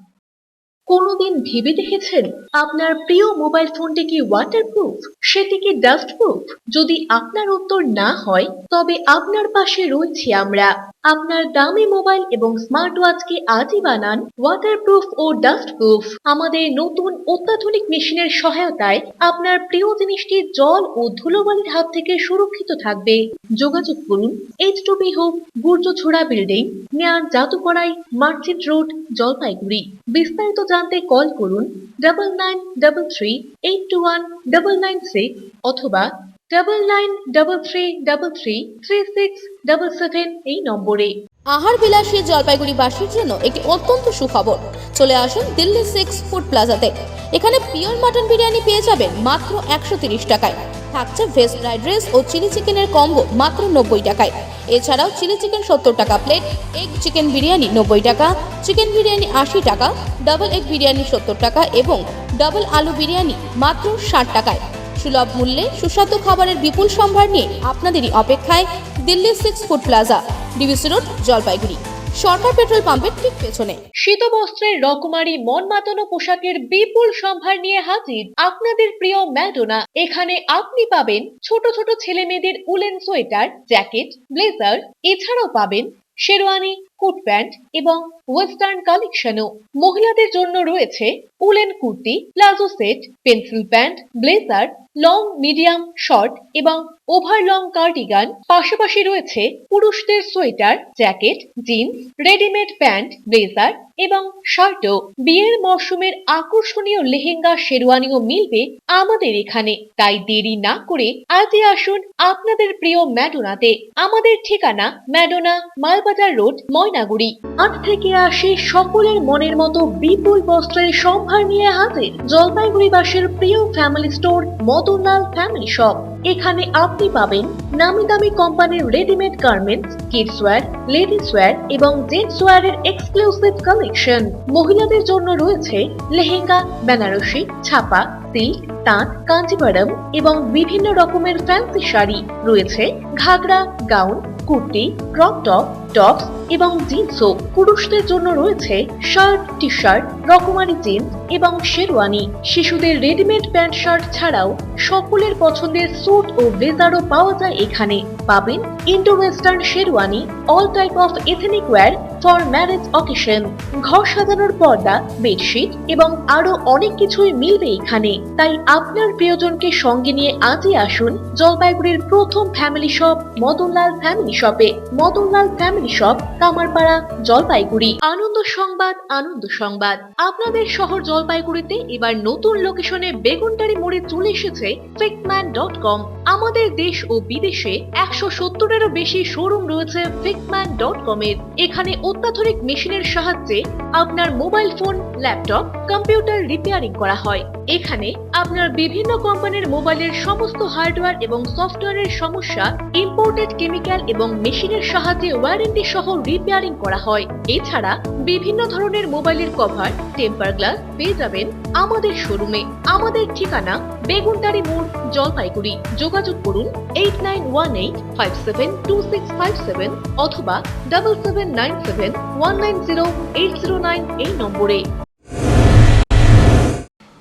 কোনোদিন ভেবে দেখেছেন আপনার প্রিয় মোবাইল ফোনটি কি ওয়াটারপ্রুফ, সেটি কি ডাস্টপ্রুফ? যদি আপনার উত্তর না হয় তবে আপনার পাশে রয়েছি আমরা। আপনার দামি মোবাইল এবং স্মার্ট ওয়াচকে আজই বানান ওয়াটারপ্রুফ ও ডাস্টপ্রুফ। আমাদের নতুন অত্যাধুনিক মেশিনের সহায়তায় আপনার প্রিয় জিনিসটি জল ও ধুলোবালির হাত থেকে সুরক্ষিত থাকবে। যোগাযোগ করুন H2B hope, Gurjachhara building, near জাদুকড়াই, মার্চেন্ট রোড, জলপাইগুড়ি। বিস্তারিত জানতে কল করুন 9933821996 অথবা 9933333677 এই নম্বরে। আহার বিলাসী জলপাইগুড়িবাসীর জন্য একটি অত্যন্ত সুখবর। চলে আসুন দিল্লি 6 ফুড প্লাজাতে। এখানে পিওর মাটন বিরিয়ানি পেয়ে যাবেন মাত্র 130 টাকায়। থাকছে ভেজ ফ্রাইড রাইস ও চিলি চিকেনের কম্বো মাত্র 90 টাকায়। এছাড়াও চিলি চিকেন 70 টাকা প্লেট, এগ চিকেন বিরিয়ানি 90 টাকা, চিকেন বিরিয়ানি 80 টাকা, ডাবল এগ বিরিয়ানি 70 টাকা এবং ডাবল আলু বিরিয়ানি মাত্র 60 টাকায়। সুলভ মূল্যে সুস্বাদু খাবারের বিপুল সম্ভার নিয়ে আপনাদেরই অপেক্ষায় Delhi 6 food plaza, DVC road, Jalpaiguri, Sarkar petrol পাম্পের ঠিক পেছনে। শীতবস্ত্রের রকমারি মন মাতানো পোশাকের বিপুল সম্ভার নিয়ে হাজির আপনাদের প্রিয় ম্যাডোনা। এখানে আপনি পাবেন ছোট ছোট ছেলে মেয়েদের উলেন সোয়েটার, জ্যাকেট, ব্লেজার। এছাড়াও পাবেন শেরওয়ানি, কোট প্যান্ট এবং ওয়েস্টার্ন কালেকশনও। মহিলাদের জন্য রয়েছে woollen kurti, palazzo set, pencil pant, blazer, long, medium, short এবং ওভার লং কার্ডিগান। পাশাপাশি রয়েছে পুরুষদের sweater, jacket, jeans, readymade pant, blazer এবং শার্টও। বিয়ের মরশুমের আকর্ষণীয় লেহেঙ্গা, শেরওয়ানিও মিলবে আমাদের এখানে। তাই দেরি না করে আজই আসুন আপনাদের প্রিয় ম্যাডোনাতে। আমাদের ঠিকানা ম্যাডোনা, মালবাজার রোড, ময়নাগুড়ি। আজ থেকে আসে সকলের মনের মতো বিপুল বস্ত্রের সম্ভার নিয়ে হাজির জলপাইগুড়িবাসীর প্রিয় family store Madanlal family shop. এখানে আপনি পাবেন নামি দামি কোম্পানির readymade garments, kids wear, ladies wear এবং জেন্টস ওয়্যারের এক্সক্লুসিভ কালেকশন। মহিলাদের জন্য রয়েছে লেহেঙ্গা, বেনারসি, ছাপা, সিল্ক, তাঁত, কাঞ্জিভারম এবং বিভিন্ন রকমের ফ্যান্সি শাড়ি। রয়েছে ghagra, gown, kurti, crop top, tops এবং জিন্সও। পুরুষদের জন্য রয়েছে শার্ট, টি শার্ট, রকমারি জিন্স এবং শেরওয়ানি। শিশুদের রেডিমেড প্যান্ট শার্ট ছাড়াও সকলের পছন্দের স্যুট ও ব্লেজারও পাওয়া যায় এখানে। পাবেন Indo western sherwani, all type of ethnic wire for marriage occasion, ঘর সাজানোর পর্দা, বেডশিট এবং আরো অনেক কিছুই মিলবে এখানে। তাই আপনার প্রিয়জনকে সঙ্গে নিয়ে আজই আসুন জলপাইগুড়ির প্রথম ফ্যামিলি শপ মদনলাল ফ্যামিলি শপে। Madanlal family shop, Kamarpara, Jalpaiguri. আনন্দ সংবাদ, আনন্দ সংবাদ। আপনাদের শহর জলপাইগুড়িতে এবার নতুন লোকেশনে বেগুনটারি মোড়ে চলে এসেছে fixman.com। আমাদের দেশ ও বিদেশে 170-এরও বেশি শোরুম রয়েছে fixman.com এর। এখানে অত্যাধুনিক মেশিনের সাহায্যে আপনার mobile phone, laptop, computer repairing করা হয়। এখানে আপনার বিভিন্ন কোম্পানির মোবাইলের সমস্ত হার্ডওয়্যার এবং সফটওয়্যারের সমস্যা ইম্পোর্টেড কেমিক্যাল এবং মেশিনের সাহায্যে ওয়ারেন্টি সহ রিপেয়ারিং করা হয়। এছাড়া বিভিন্ন ধরনের মোবাইলের কভার, টেম্পার গ্লাস পেয়ে যাবেন আমাদের শোরুমে। আমাদের ঠিকানা বেগুনটারি মোড়, জলপাইগুড়ি। যোগাযোগ করুন 8918572657 অথবা 7797190809 এই নম্বরে।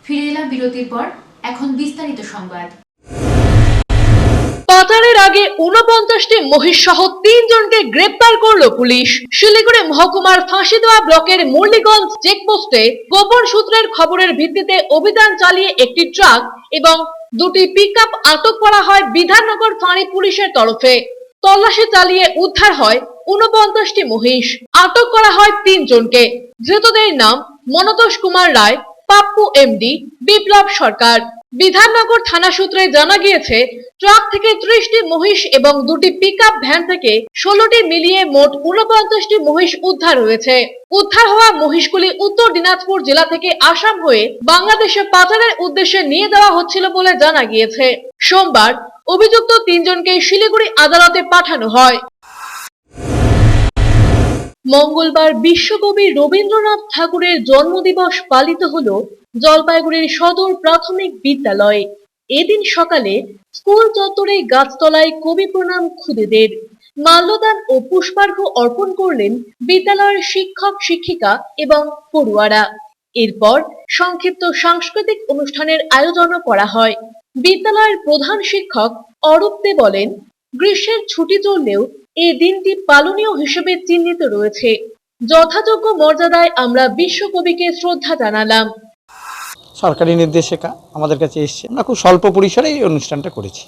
ফিরে এলাম বিরতির পর। এখন বিস্তারিত সংবাদ। পাচারের আগে 49টি মহিষ সহ 3 জনকে গ্রেপ্তার করল পুলিশ। শিলিগুড়ি মহকুমার ফাঁসিদেওয়া ব্লকের মুরলীগঞ্জ চেকপোস্টে গোপন সূত্রের খবরের ভিত্তিতে অভিযান চালিয়ে একটি ট্রাক এবং 2টি পিকআপ আটক করা হয় বিধাননগর ফাঁড়ি পুলিশের তরফে। তল্লাশি চালিয়ে উদ্ধার হয় 49টি মহিষ। আটক করা হয় 3 জনকে। ধৃতদের নাম মনতোষ কুমার রায়, পাপ্পু এমডি, বিপ্লব সরকার। বিধাননগর থানা সূত্রে জানা গিয়েছে, ট্রাক থেকে 30টি মহিষ এবং 2টি পিকআপ ভ্যান থেকে 16টি মিলিয়ে মোট 49টি মহিষ উদ্ধার হয়েছে। উদ্ধার হওয়া মহিষগুলি উত্তর দিনাজপুর জেলা থেকে আসাম হয়ে বাংলাদেশে পাচারের উদ্দেশ্যে নিয়ে যাওয়া হচ্ছিল বলে জানা গিয়েছে। সোমবার অভিযুক্ত 3 জনকে শিলিগুড়ি আদালতে পাঠানো হয়। মঙ্গলবার বিশ্বকবি রবীন্দ্রনাথ ঠাকুরের জন্মদিবস পালিত হলো জলপাইগুড়ির সদর প্রাথমিক বিদ্যালয়ে। এদিন সকালে স্কুল চত্বরে গাছতলায় কবি প্রণাম খুদেদের মাল্যদান ও পুষ্পার্ঘ্য অর্পণ করলেন বিদ্যালয়ের শিক্ষক শিক্ষিকা এবং পড়ুয়ারা। এরপর সংক্ষিপ্ত সাংস্কৃতিক অনুষ্ঠানের আয়োজনও করা হয়। বিদ্যালয়ের প্রধান শিক্ষক অরূপ দে বলেন, গ্রীষ্মের ছুটি চললেও এই দিনটি পালনীয় হিসেবে চিহ্নিত রয়েছে। যথাযোগ্য মর্যাদায় আমরা বিশ্বকবিকে শ্রদ্ধা জানালাম। সরকারি নির্দেশিকা আমাদের কাছে এসেছে, আমরা খুব স্বল্প পরিসরে এই অনুষ্ঠানটা করেছি।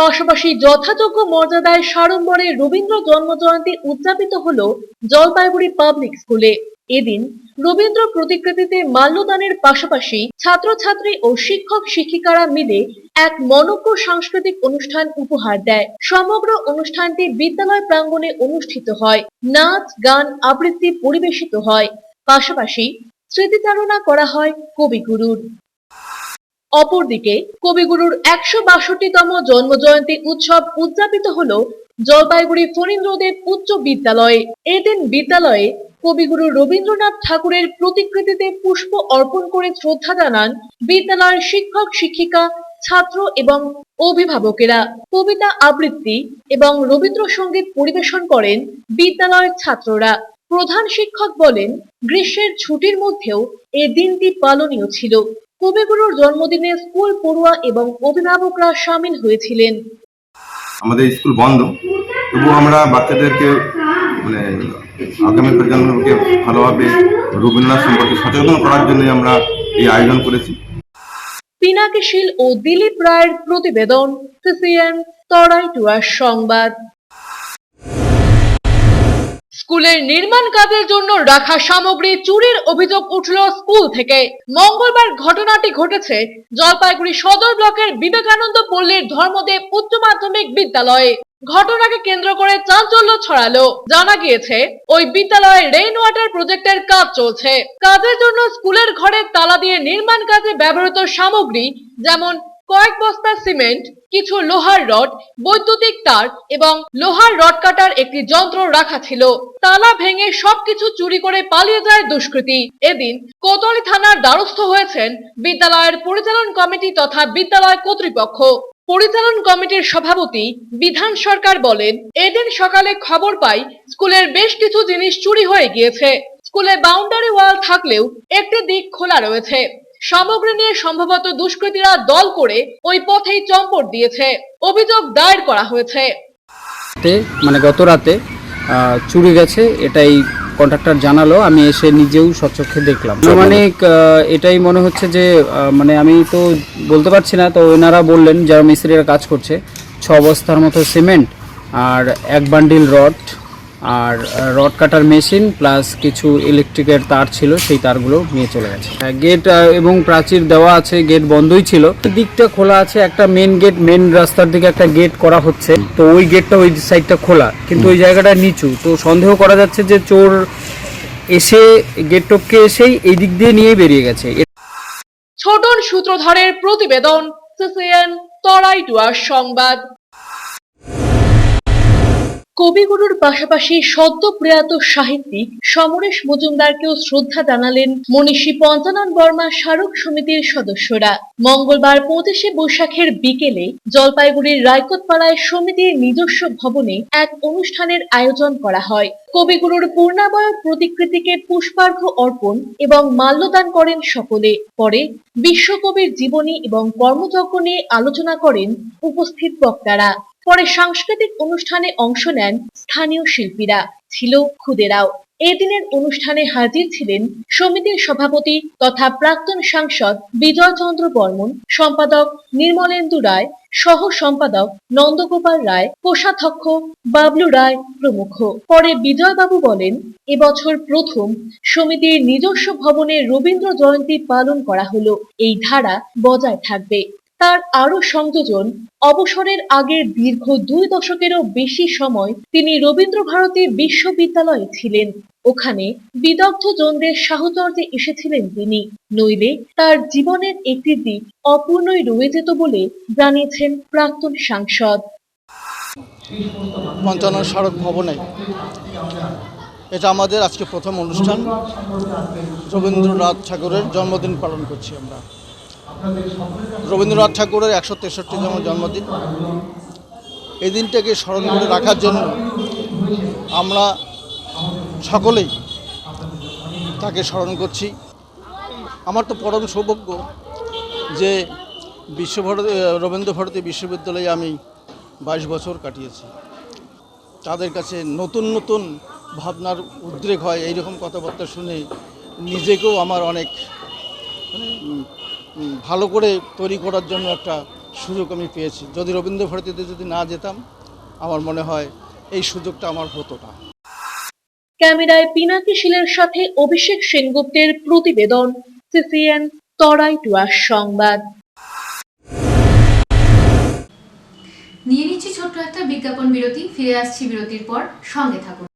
পাশাপাশি যথাযোগ্য মর্যাদায় সাড়ম্বরে রবীন্দ্র জন্মজয়ন্তী উদযাপিত হলো জলপাইগুড়ি পাবলিক স্কুলে। এদিন রবীন্দ্র প্রতিকৃতিতে মাল্যদানের পাশাপাশি ছাত্রছাত্রী ও শিক্ষক শিক্ষিকারা মিলে এক মনোজ্ঞ সাংস্কৃতিক অনুষ্ঠান উপহার দেয়। সমগ্র অনুষ্ঠানটি বিদ্যালয় প্রাঙ্গণে অনুষ্ঠিত হয়। নাচ, গান, আবৃত্তি পরিবেশিত হয়। পাশাপাশি স্মৃতিচারণা করা হয় কবিগুরুর। অপরদিকে কবিগুরুর 162তম জন্মজয়ন্তী উৎসব উদযাপিত হলো জলপাইগুড়ি ফণীন্দ্রদেব উচ্চ বিদ্যালয়ে। এদিন বিদ্যালয়ে কবিগুরু রবীন্দ্রনাথ ঠাকুরের প্রতিকৃতিতে পুষ্প অর্পণ করে শ্রদ্ধা জানান বিদ্যালয়ের শিক্ষক শিক্ষিকা, ছাত্র এবং অভিভাবকেরা। কবিতা আবৃত্তি এবং রবীন্দ্রসঙ্গীত পরিবেশন করেন বিদ্যালয়ের ছাত্ররা। প্রধান শিক্ষক বলেন, গ্রীষ্মের ছুটির মধ্যেও এই দিনটি পালনীয় ছিল। কবিগুরুর জন্মদিনে স্কুল পড়ুয়া এবং অভিভাবকরা সামিল হয়েছিলেন। আমাদের স্কুল বন্ধ, তবু আমরা বাচ্চাদেরকে আগামী প্রজন্মকে ভালোভাবে রবীন্দ্রনাথ সম্পর্কে সচেতন করার জন্য আমরা এই আয়োজন করেছি। পিনাকি শীল ও দিলীপ রায়ের প্রতিবেদন, সিসিএন তরাই টুয়ার সংবাদ। স্কুলের নির্মাণ কাজের জন্য রাখা সামগ্রী চুরির অভিযোগ উঠল স্কুল থেকে। মঙ্গলবার ঘটনাটি ঘটেছে জলপাইগুড়ি সদর ব্লকের বিবেকানন্দ পল্লীর ধর্মদেব উচ্চ মাধ্যমিক বিদ্যালয়ে। ঘটনাকে কেন্দ্র করে চাঞ্চল্য ছড়ালো। জানা গিয়েছে, ওই বিদ্যালয়ে রেইন ওয়াটার প্রজেক্টের কাজ চলছে। কাজের জন্য স্কুলের ঘরে তালা দিয়ে নির্মাণ কাজে ব্যবহৃত সামগ্রী যেমন কয়েক বস্তা সিমেন্ট, কিছু লোহার রড, বৈদ্যুতিক তার এবং লোহার রড কাটার একটি যন্ত্র রাখা ছিল। তালা ভেঙে সবকিছু চুরি করে পালিয়ে যায় দুষ্কৃতী। এদিন কোতোয়ালি থানার দ্বারস্থ হয়েছেন বিদ্যালয়ের পরিচালন কমিটি তথা বিদ্যালয় কর্তৃপক্ষ। পরিচালন কমিটির সভাপতি বিধান সরকার বলেন, এদিন সকালে খবর পাই স্কুলের বেশ কিছু জিনিস চুরি হয়ে গিয়েছে। স্কুলে বাউন্ডারি ওয়াল থাকলেও একটি দিক খোলা রয়েছে। সামগ্রী নিয়ে সম্ভবত দুষ্কৃতীরা দল করে ওই পথেই চম্পট দিয়েছে। অভিযোগ দায়ের করা হয়েছে। গত রাতে চুরি গেছে, এটাই কন্ট্রাক্টর জানালো। আমি এসে নিজেও স্বচক্ষে দেখলাম। এটাই মনে হচ্ছে যে আমি তো বলতে পারছি না, তো ওনারা বললেন যারা মিস্ত্রিরা কাজ করছে 6 বস্তার মতো সিমেন্ট আর 1 বান্ডিল রড আর রড কাটার মেশিন প্লাস কিছু ইলেকট্রিকের তার ছিল, সেই তারগুলো নিয়ে চলে গেছে। গেট এবং প্রাচীর দেওয়া আছে, গেট বন্ধই ছিল। দিকটা খোলা আছে, একটা মেন গেট, মেন রাস্তার দিকে একটা গেট করা হচ্ছে, তো ওই গেটটা ওই সাইডটা খোলা, কিন্তু ওই জায়গাটা নিচু। তো সন্দেহ করা যাচ্ছে যে চোর এসে গেট টপকে এসেই এই দিক দিয়ে নিয়ে বেরিয়ে গেছে। ছোটন সূত্রধরের প্রতিবেদন, সিসিএন তরাই টুয়ার সংবাদ। কবিগুরুর পাশাপাশি সদ্য প্রয়াত সাহিত্যিক সমরেশ মজুমদারকেও শ্রদ্ধা জানালেন মনীষী পঞ্চানন বর্মা স্মারক সমিতির সদস্যরা। মঙ্গলবার 25শে বৈশাখের বিকেলে জলপাইগুড়ির রায়কোটপাড়ায় সমিতির নিজস্ব ভবনে এক অনুষ্ঠানের আয়োজন করা হয়। কবিগুরুর পূর্ণাবয়ব প্রতিকৃতিকে পুষ্পার্ঘ্য অর্পণ এবং মাল্যদান করেন সকলে। পরে বিশ্বকবির জীবনী এবং কর্মযজ্ঞ নিয়ে আলোচনা করেন উপস্থিত বক্তারা। পরে সাংস্কৃতিক অনুষ্ঠানে অংশ নেন স্থানীয় শিল্পীরা, ছিল খুদেরাও। এদিনের অনুষ্ঠানে হাজির ছিলেন সমিতির সভাপতি তথা প্রাক্তন সাংসদ বিজয় চন্দ্র বর্মন, সম্পাদক নির্মলেন্দু রায়, সহ সম্পাদক নন্দগোপাল রায়, কোষাধ্যক্ষ বাবলু রায় প্রমুখ। পরে বিজয়বাবু বলেন, এবছর প্রথম সমিতির নিজস্ব ভবনে রবীন্দ্র জয়ন্তী পালন করা হলো। এই ধারা বজায় থাকবে। তার আরো সংযোজন, অবসরের আগের দীর্ঘ 2 দশকেরও বেশি সময় তিনি রবীন্দ্র ভারতী বিশ্ববিদ্যালয়ে ছিলেন। ওখানে বিদগ্ধ জনদের সাহচর্যে এসেছিলেন তিনি, নইলে তার জীবনের একটি দিক অপূর্ণই রয়ে যেত বলে জানিয়েছেন প্রাক্তন সাংসদ। পঞ্চানন স্মারক ভবনে এটা আমাদের আজকে প্রথম অনুষ্ঠান। রবীন্দ্রনাথ ঠাকুরের জন্মদিন পালন করছি আমরা। রবীন্দ্রনাথ ঠাকুরের 163তম জন্মদিন। এই দিনটাকে স্মরণ করে রাখার জন্য আমরা সকলেই তাকে স্মরণ করছি। আমার তো পরম সৌভাগ্য যে রবীন্দ্র ভারতী বিশ্ববিদ্যালয়ে আমি 22 বছর কাটিয়েছি। তাদের কাছে নতুন নতুন ভাবনার উদ্রেক হয়, এইরকম কথাবার্তা শুনে নিজেকেও আমার অনেক ভালো করে তৈরি করার জন্য একটা সুযোগ আমি পেয়েছি। যদি রবীন্দ্র ভারতীতে যদি না যেতাম, আমার মনে হয় এই সুযোগটা আমার হতো না। ক্যামেরায় পিনাকি শীলের সাথে অভিষেক সেনগুপ্তের প্রতিবেদন, সিসিএন তরাই টুয়ার সংবাদ। নিয়ে নিচ্ছি ছোট্ট একটা বিজ্ঞাপন বিরতি, ফিরে আসছি বিরতির পর, সঙ্গে থাকুন।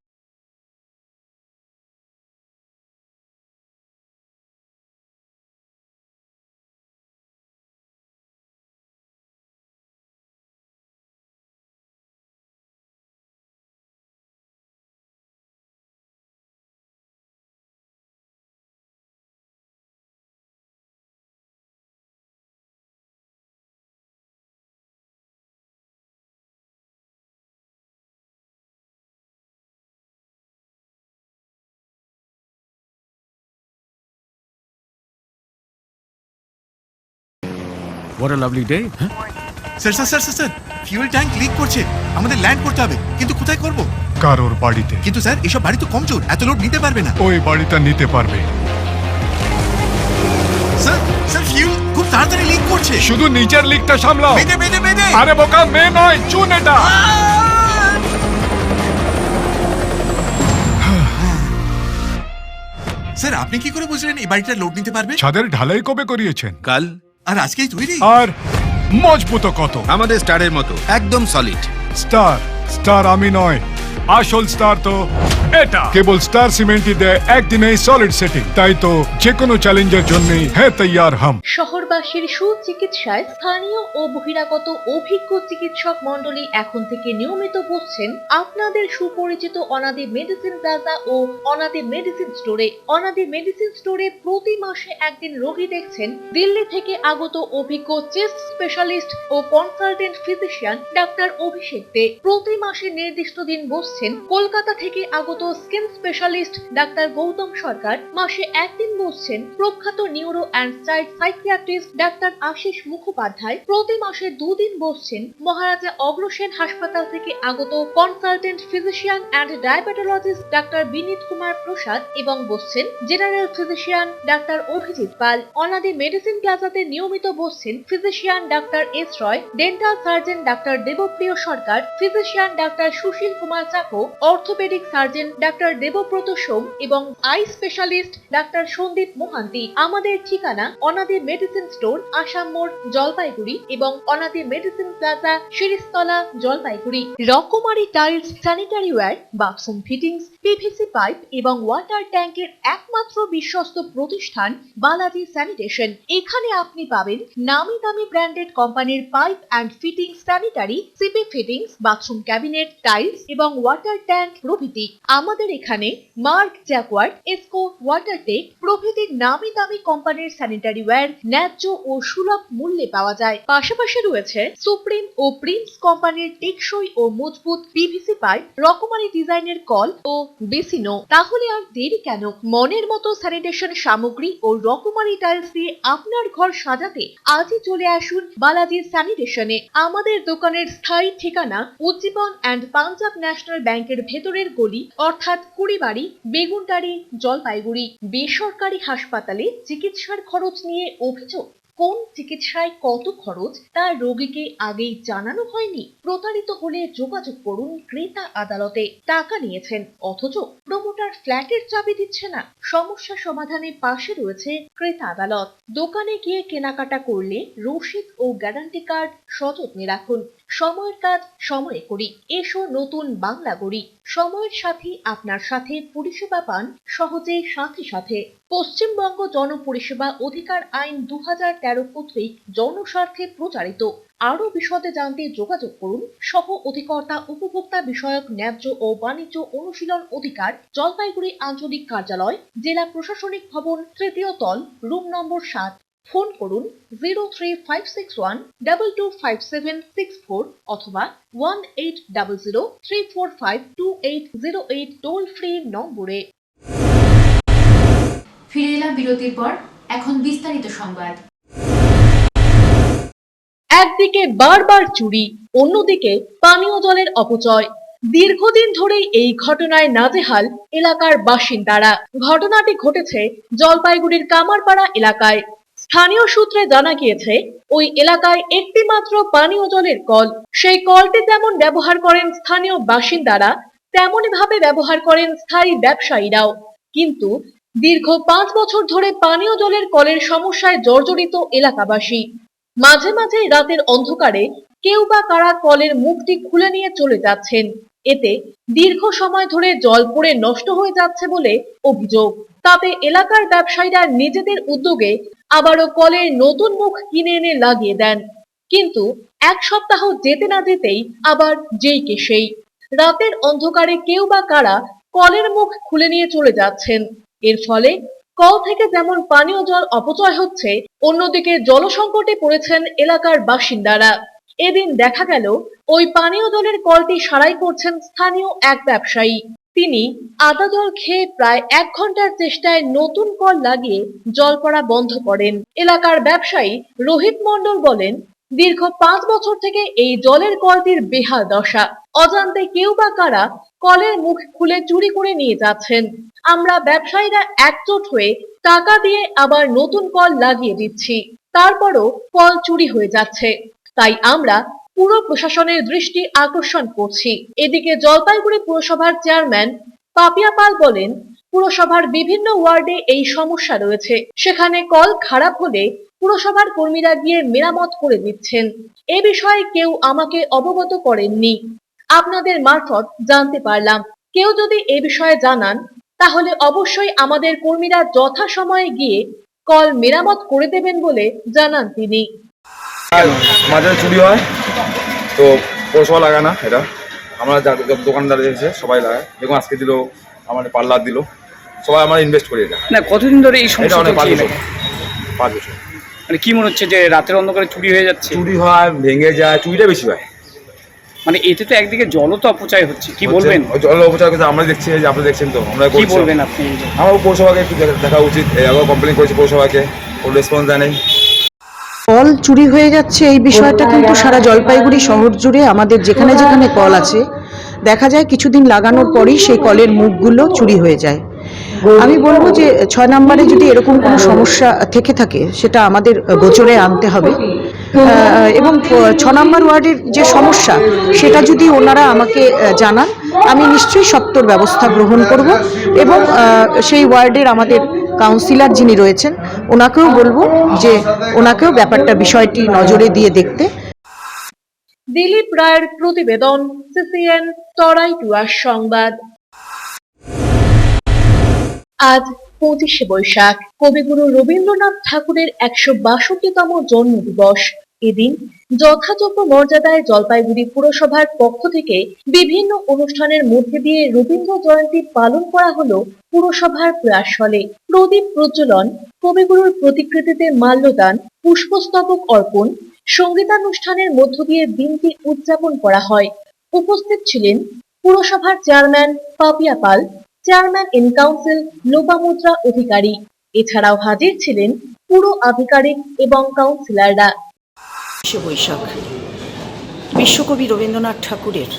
What a lovely day. Sir sir sir sir fuel tank leak করছে, আমাদের ল্যান্ড করতে হবে, কিন্তু কোথায় করব? কারোর বাড়িতে। কিন্তু স্যার এসব বাড়ি তো কমজোর, এত লোড নিতে পারবে না। ওই বাড়িটা নিতে পারবে। স্যার স্যার ফিউয়েল খুব তাড়াতাড়ি লিক করছে। শুধু নিচের লিকটা সামলাও। বেঁধে বেঁধে বেঁধে। আরে বোকা, মে নয়, চুন এটা। স্যার আপনি কি করে বুঝলেন এই বাড়িটা লোড নিতে পারবে? ছাদের ঢালাই কবে করিয়েছেন? কাল। আর আজকেই তৈরি? আর মজবুত কত? আমাদের স্টারের মতো একদম সলিড। স্টার আমি নয়, আসল স্টার তো এটা। কেবল স্টার সিমেন্টই দেয় একদিনেই সলিড সেটিং। তাই তো যে কোনো চ্যালেঞ্জের জন্যই হ্যাঁ তৈয়ার হাম। শহরবাসীর সুচিকিৎসায় স্থানীয় ও বহিরাগত অভিজ্ঞ চিকিৎসক মণ্ডলী এখন থেকে নিয়মিত বসছেন আপনাদের সুপরিচিত অনাদি মেডিসিন প্লাজা ও অনাদি মেডিসিন স্টোরে। অনাদি মেডিসিন স্টোরে প্রতি মাসে একদিন রোগী দেখছেন দিল্লি থেকে আগত অভিজ্ঞ চেস্ট স্পেশালিস্ট ও consultant physician doctor Abhishek Dey. প্রতি মাসে নির্দিষ্ট দিন বসছেন কলকাতা থেকে আগত skin specialist doctor Gautam Sarkar. মাসে একদিন বসছেন প্রখ্যাত neuro and child psychiatrist doctor Ashis Mukhopadhyay. প্রতি মাসে 2 দিন বসছেন মহারাজা অগ্রসেন হাসপাতাল থেকে আগত কনসালটেন্ট ফিজিশিয়ান অ্যান্ড ডায়াবেটোলজিস্ট ডাক্তার বিনীত কুমার প্রসাদ এবং বসছেন জেনারেল ফিজিশিয়ান ডাক্তার অভিজিৎ পাল। অনাদি মেডিসিন প্লাজাতে নিয়মিত বসছেন ফিজিশিয়ান ডাক্তার এস রয়, ডেন্টাল সার্জন ডাক্তার দেবপ্রিয় সরকার, ফিজিশিয়ান ডাক্তার সুশীল কুমার চাকো, অর্থোপেডিক সার্জন ডাক্তার দেবব্রত সোম এবং আই স্পেশালিস্ট ডাক্তার সন্দীপ মোহান্তি। আমাদের ঠিকানা অনাদি মেডিসিন স্টোর, আসাম মোড়, জলপাইগুড়ি এবং অনাদি মেডিসিন প্লাজা, শিরিষতলা, জলপাইগুড়ি। রকমারি tiles, sanitary wire, bathroom fittings, PVC pipe এবং ওয়াটার ট্যাঙ্কের একমাত্র বিশ্বস্ত প্রতিষ্ঠান বালাজি স্যানিটেশন। এখানে আপনি পাবেন নামি দামি ব্র্যান্ডেড কোম্পানির pipe and fittings, sanitary, CP fittings, bathroom cabinet, tiles এবং ওয়াটার ট্যাঙ্ক প্রভৃতি। আমাদের এখানে মার্ক, জ্যাকওয়ার্ড, এসকো, ওয়াটারটেক প্রভৃতি নামি দামি কোম্পানির স্যানিটারি ওয়্যার ন্যায্য ও সুলভ মূল্যে পাওয়া যায়। পাশাপাশি রয়েছে সুপ্রিম ও প্রিন্স কোম্পানির টেকসই ও মজবুত পিভিসি পাইপ, রকমারি ডিজাইনের কল ও বেসিনও। তাহলে আর দেরি কেন? মনের মতো স্যানিটেশন সামগ্রী ও রকমারি টাইলস দিয়ে আপনার ঘর সাজাতে আজই চলে আসুন বালাজি স্যানিটেশনে। আমাদের দোকানের স্থায়ী ঠিকানা উজ্জীবন অ্যান্ড পাঞ্জাব ন্যাশনাল ব্যাংকের ভেতরের গলি, অর্থাৎ কুড়িবাড়ি, বেগুনটারি, জলপাইগুড়ি। বেসরকারি হাসপাতালে চিকিৎসার খরচ নিয়ে অভিযোগ? কোন চিকিৎসায় কত খরচ তা রোগীকে আগেই জানানো হয়নি? প্রতারিত হলে যোগাযোগ করুন ক্রেতা আদালতে। টাকা নিয়েছেন অথচ প্রমোটার ফ্ল্যাটের চাবি দিচ্ছে না। সমস্যা সমাধানে পাশে রয়েছে ক্রেতা আদালত। দোকানে গিয়ে কেনাকাটা করলে রসিদ ও গ্যারান্টি কার্ড সযত্নে রাখুন। সময়ের কাজ সময়ে করি, এসো নতুন বাংলা গড়ি। সময়ের সাথে আপনার সাথে পরিষেবা পান সহজে সাথে সাথে। পশ্চিমবঙ্গ জনপরিষেবা অধিকার আইন 2013 কর্তৃক জনস্বার্থে প্রচারিত। আরো বিশদে জানতে যোগাযোগ করুন সহ অধিকর্তা উপভোক্তা বিষয়ক ন্যায্য ও বাণিজ্য অনুশীলন অধিকার, জলপাইগুড়ি আঞ্চলিক কার্যালয়, জেলা প্রশাসনিক ভবন, তৃতীয় তল, রুম নম্বর 7। ফোন করুন 03561225764 অথবা 1800345280 টোল ফ্রি নম্বরে। ফিরে এলাম বিরতির পর, এখন বিস্তারিত সংবাদ। একদিকে বারবার চুরি, অন্যদিকে পানীয় জলের অপচয়। দীর্ঘদিন ধরেই এই ঘটনায় নাজেহাল এলাকার বাসিন্দারা। ঘটনাটি ঘটেছে জলপাইগুড়ির কামারপাড়া এলাকায়। স্থানীয় সূত্রে জানা গিয়েছে ওই এলাকায় একটি মাত্র পানীয় জলের কল। সেই কলটি যেমন ব্যবহার করেন স্থানীয় বাসিন্দারা, তেমনই ভাবে ব্যবহার করেন স্থায়ী ব্যবসায়ীরাও। কিন্তু দীর্ঘ 5 বছর ধরে পানীয় জলের কলের সমস্যায় জর্জরিত এলাকাবাসী। মাঝে মাঝে রাতের অন্ধকারে কেউ বা কারা কলের মুখটি খুলে নিয়ে চলে যাচ্ছেন। এতে দীর্ঘ সময় ধরে জল পড়ে নষ্ট হয়ে যাচ্ছে বলে অভিযোগ। তাতে এলাকার ব্যবসায়ীরা নিজেদের উদ্যোগে আবারও কলের নতুন মুখ কিনে এনে লাগিয়ে দেন। কিন্তু 1 সপ্তাহ যেতে না যেতেই আবার যেই কে সেই। রাতের অন্ধকারে কেউ বা কারা কলের মুখ খুলে নিয়ে চলে যাচ্ছেন। এর ফলে কল থেকে যেমন পানীয় জল অপচয় হচ্ছে, অন্যদিকে জলসংকটে পড়েছেন এলাকার বাসিন্দারা। এদিন দেখা গেল ওই পানীয় জলের কলটি সারাই করছেন স্থানীয় এক ব্যবসায়ী। তিনি আদা জল খেয়ে প্রায় 1 ঘন্টার চেষ্টায় নতুন কল লাগিয়ে জল পড়া বন্ধ করেন। এলাকার ব্যবসায়ী রোহিত মণ্ডল বলেন, দীর্ঘ 5 বছর থেকে এই জলের কলটির বেহাল দশা। অজান্তে কেউ বা কারা কলের মুখ খুলে চুরি করে নিয়ে যাচ্ছেন। আমরা ব্যবসায়ীরা একজোট হয়ে টাকা দিয়ে আবার নতুন কল লাগিয়ে দিচ্ছি, তারপরও কল চুরি হয়ে যাচ্ছে। তাই আমরা পুরো প্রশাসনের দৃষ্টি আকর্ষণ করছি। এদিকে জলপাইগুড়ি পুরসভার চেয়ারম্যান পাপিয়া পাল বলেন, পুরসভার বিভিন্ন ওয়ার্ডে এই সমস্যা রয়েছে। সেখানে কল খারাপ হলে পুরসভার কর্মীরা গিয়ে মেরামত করে দিচ্ছেন। এ বিষয়ে কেউ আমাকে অবগত করেননি। আপনাদের মারফত জানতে পারলাম। কেউ যদি এ বিষয়ে জানান তাহলে অবশ্যই আমাদের কর্মীরা যথাসময়ে গিয়ে কল মেরামত করে দেবেন বলে জানান তিনি। মাঝে চুরি হয় তো পৌরসভা লাগায় না, এটা আমরা দোকানদার এসেছে সবাই লাগায়। দেখুন আজকে দিল, আমার পার্লার দিল, সবাই আমরা ইনভেস্ট করি এটা। না, কতদিন ধরে এই সমস্যা? 5 বছর। মানে কি মনে হচ্ছে যে রাতের অন্ধকারে চুরি হয়ে যাচ্ছে? চুরি হয়, ভেঙে যায়, চুরিটা বেশি হয়। মানে এতে তো একদিকে জলও তো অপচয় হচ্ছে, কি বলবেন? জল অপচয় করছে, আমরা দেখছি, যে আপনি দেখছেন তো, আমরা কি বলবেন আপনি? আমার পৌরসভাকে একটু দেখা উচিত। আবার কমপ্লেন করেছি পৌরসভাকে, কোনো রেসপন্স দেয় নাই। কল চুরি হয়ে যাচ্ছে এই বিষয়টা কিন্তু সারা জলপাইগুড়ি শহর জুড়ে আমাদের যেখানে যেখানে কল আছে দেখা যায় কিছুদিন লাগানোর পরেই সেই কলের মুখগুলো চুরি হয়ে যায়। আমি বলবো যে 6 নম্বরে যদি এরকম কোনো সমস্যা থেকে থাকে সেটা আমাদের গোচরে আনতে হবে, এবং 6 নম্বর ওয়ার্ডের যে সমস্যা সেটা যদি ওনারা আমাকে জানান আমি নিশ্চয়ই সত্বর ব্যবস্থা গ্রহণ করব, এবং সেই ওয়ার্ডের আমাদের কাউন্সিলর যিনি রয়েছেন ওনাকেও বলবো যে ওনাকেও ব্যাপারটা বিষয়টি নজরে দিয়ে দেখতে। দিলীপ রায়ের প্রতিবেদন, সিসিএন তরাই টুয়ার সংবাদ। আজ 25শে বৈশাখ, কবিগুরু রবীন্দ্রনাথ ঠাকুরের 162তম জন্মদিবস। এদিন যথাযোগ্য মর্যাদায় জলপাইগুড়ি পুরসভার পক্ষ থেকে বিভিন্ন অনুষ্ঠানের মধ্যে দিয়ে রবীন্দ্র জয়ন্তী পালন করা হলো পুরসভার প্রয়াস ফলে। প্রদীপ প্রজ্বলন, কবিগুরুর প্রতিকৃতিতে মাল্যদান, পুষ্পস্তবক অর্পণ, সঙ্গীতানুষ্ঠানের মধ্য দিয়ে দিনটি উদযাপন করা হয়। উপস্থিত ছিলেন পুরসভার chairman Papiya Pal, chairman in council Lopamudra Adhikari. এছাড়াও হাজির ছিলেন পুর আধিকারিক এবং কাউন্সিলররা। বৈশাখ বিশ্বকবি রবীন্দ্রনাথ ঠাকুরের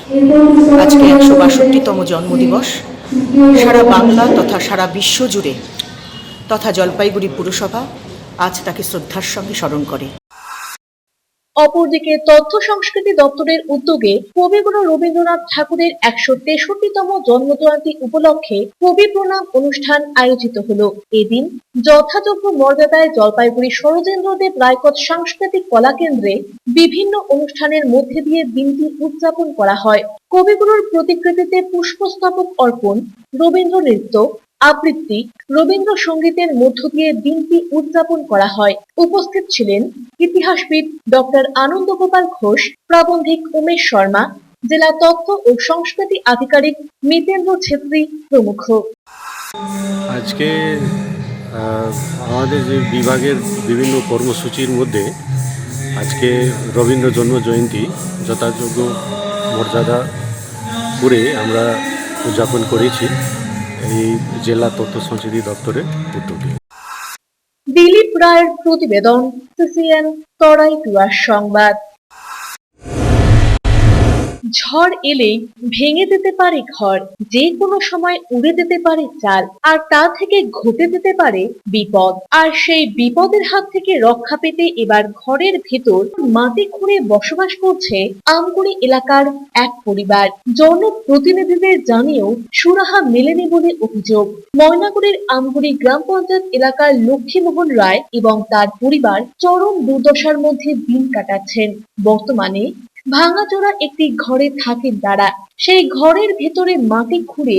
আজকে ১৬২তম জন্মদিবস। সারা বাংলা তথা সারা বিশ্ব জুড়ে তথা জলপাইগুড়ি পুরসভা আজ তাকে শ্রদ্ধার সঙ্গে স্মরণ করে। অপরদিকে তথ্য সংস্কৃতি দপ্তরের উদ্যোগে কবিগুরু রবীন্দ্রনাথ ঠাকুরের ১৬৩তম জন্মজয়ন্তী উপলক্ষে কবি প্রণাম অনুষ্ঠান আয়োজিত হলো। এদিন যথাযোগ্য মর্যাদায় জলপাইগুড়ি সরোজেন্দ্রদেব রায়কোট সাংস্কৃতিক কলা কেন্দ্রে বিভিন্ন অনুষ্ঠানের মধ্যে দিয়ে দিনটি উদযাপন করা হয়। কবিগুরুর প্রতিকৃতিতে পুষ্পস্তবক অর্পণ, রবীন্দ্র নৃত্য, আবৃত্তি, রবীন্দ্রসঙ্গীতের মধ্য দিয়ে দিনটি উদযাপন করা হয়। উপস্থিত ছিলেন ইতিহাসবিদ ডক্টর আনন্দ গোপাল ঘোষ, প্রাবন্ধিক উমেশ শর্মা, জেলা তথ্য ও সংস্কৃতি আধিকারিক মিতেন্দ্র ছেত্রী প্রমুখ। আজকে আমাদের যে বিভাগের বিভিন্ন কর্মসূচির মধ্যে আজকে রবীন্দ্র জন্ম জয়ন্তী যথাযোগ্য মর্যাদা করে আমরা উদযাপন করেছি এই জেলা তথ্য সংস্কৃতি দপ্তরের উদ্যোগে। দিলীপ রায়ের প্রতিবেদন, সিসিএন তরাই টুয়ার সংবাদ। ঝড় এলেই ভেঙে যেতে পারে ঘর, যে কোনো সময় উড়ে যেতে পারে চাল, আর তা থেকে ঘটে যেতে পারে বিপদ। আর সেই বিপদের হাত থেকে রক্ষা পেতে এবার ঘরের ভেতর মাটি খুঁড়ে বসবাস করছে আমগুড়ি এলাকার এক পরিবার। জনপ্রতিনিধিদের জানিয়েও সুরাহা মেলেনি বলে অভিযোগ। ময়নাগুড়ির আমগুড়ি গ্রাম পঞ্চায়েত এলাকার লক্ষ্মীমোহন রায় এবং তার পরিবার চরম দুর্দশার মধ্যে দিন কাটাচ্ছেন। বর্তমানে ভাঙাচোরা একটি ঘরে থাকেন তারা। সেই ঘরের ভেতরে মাটি খুঁড়ে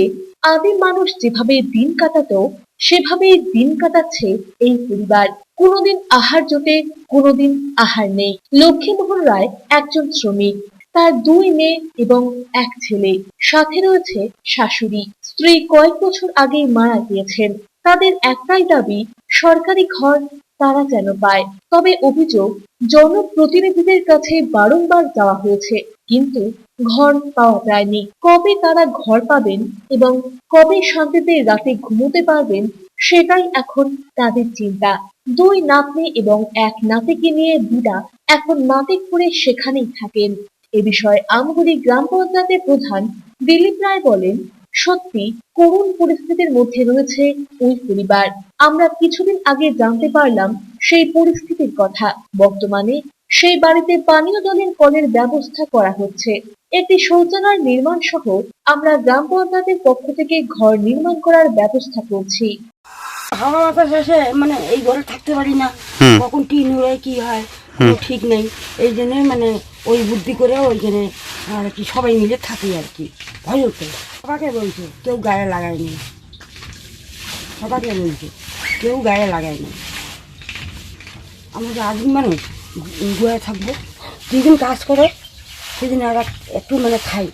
আদিম মানুষ যেভাবে দিন কাটাতো সেভাবেই দিন কাটাচ্ছে এই পরিবার। কোনোদিন আহার জোটে, কোনোদিন আহার নেই। লক্ষ্মীমোহন রায় একজন শ্রমিক, তার 2 মেয়ে এবং 1 ছেলে, সাথে রয়েছে শাশুড়ি। স্ত্রী কয়েক বছর আগেই মারা গিয়েছেন। তাদের একটাই দাবি সরকারি ঘর তারা যেন পায়। তবে অভিযোগ, জনপ্রতিনিধিদের কাছে বারংবার যাওয়া হয়েছে, কিন্তু ঘর পাওয়া যায়নি। কবে তারা ঘর পাবেন এবং কবে শান্তিতে রাতে ঘুমোতে পারবেন সেটাই এখন তাদের চিন্তা। 2 নাতনি এবং 1 নাতিকে নিয়ে দিদা এখন মাটি খুঁড়ে সেখানেই থাকেন। এ বিষয়ে আমগুড়ি গ্রাম পঞ্চায়েতের প্রধান দিলীপ রায় বলেন, সত্যি করুণ পরিস্থিতির মধ্যে রয়েছে ওই পরিবার। আমরা কিছুদিন আগে জানতে পারলাম সেই পরিস্থিতির কথা। বর্তমানে সেই বাড়িতে পানীয় জলের কলের ব্যবস্থা করা হচ্ছে। একটি শৌচালয় নির্মাণ সহ আমরা গ্রাম পঞ্চায়েতের পক্ষ থেকে ঘর নির্মাণ করার ব্যবস্থা করছি। হাওয়া বাতাস শেষে মানে এই ঘরে থাকতে পারি না, কখন টিন উড়ে কি হয় কোনো ঠিক নেই। এই জন্যই মানে ওই বুদ্ধি করে ওইখানে আর কি সবাই মিলে থাকি আর কি। ভয় হতো, সবাইকে বলছে, কেউ গায়ে লাগায়নি। সবাইকে বলছে কেউ গায়ে লাগায়নি। আমরা যে আদিম মানুষ গুয়ায় থাকবো, যেদিন কাজ করে সেদিন আর একটু মানে খাই,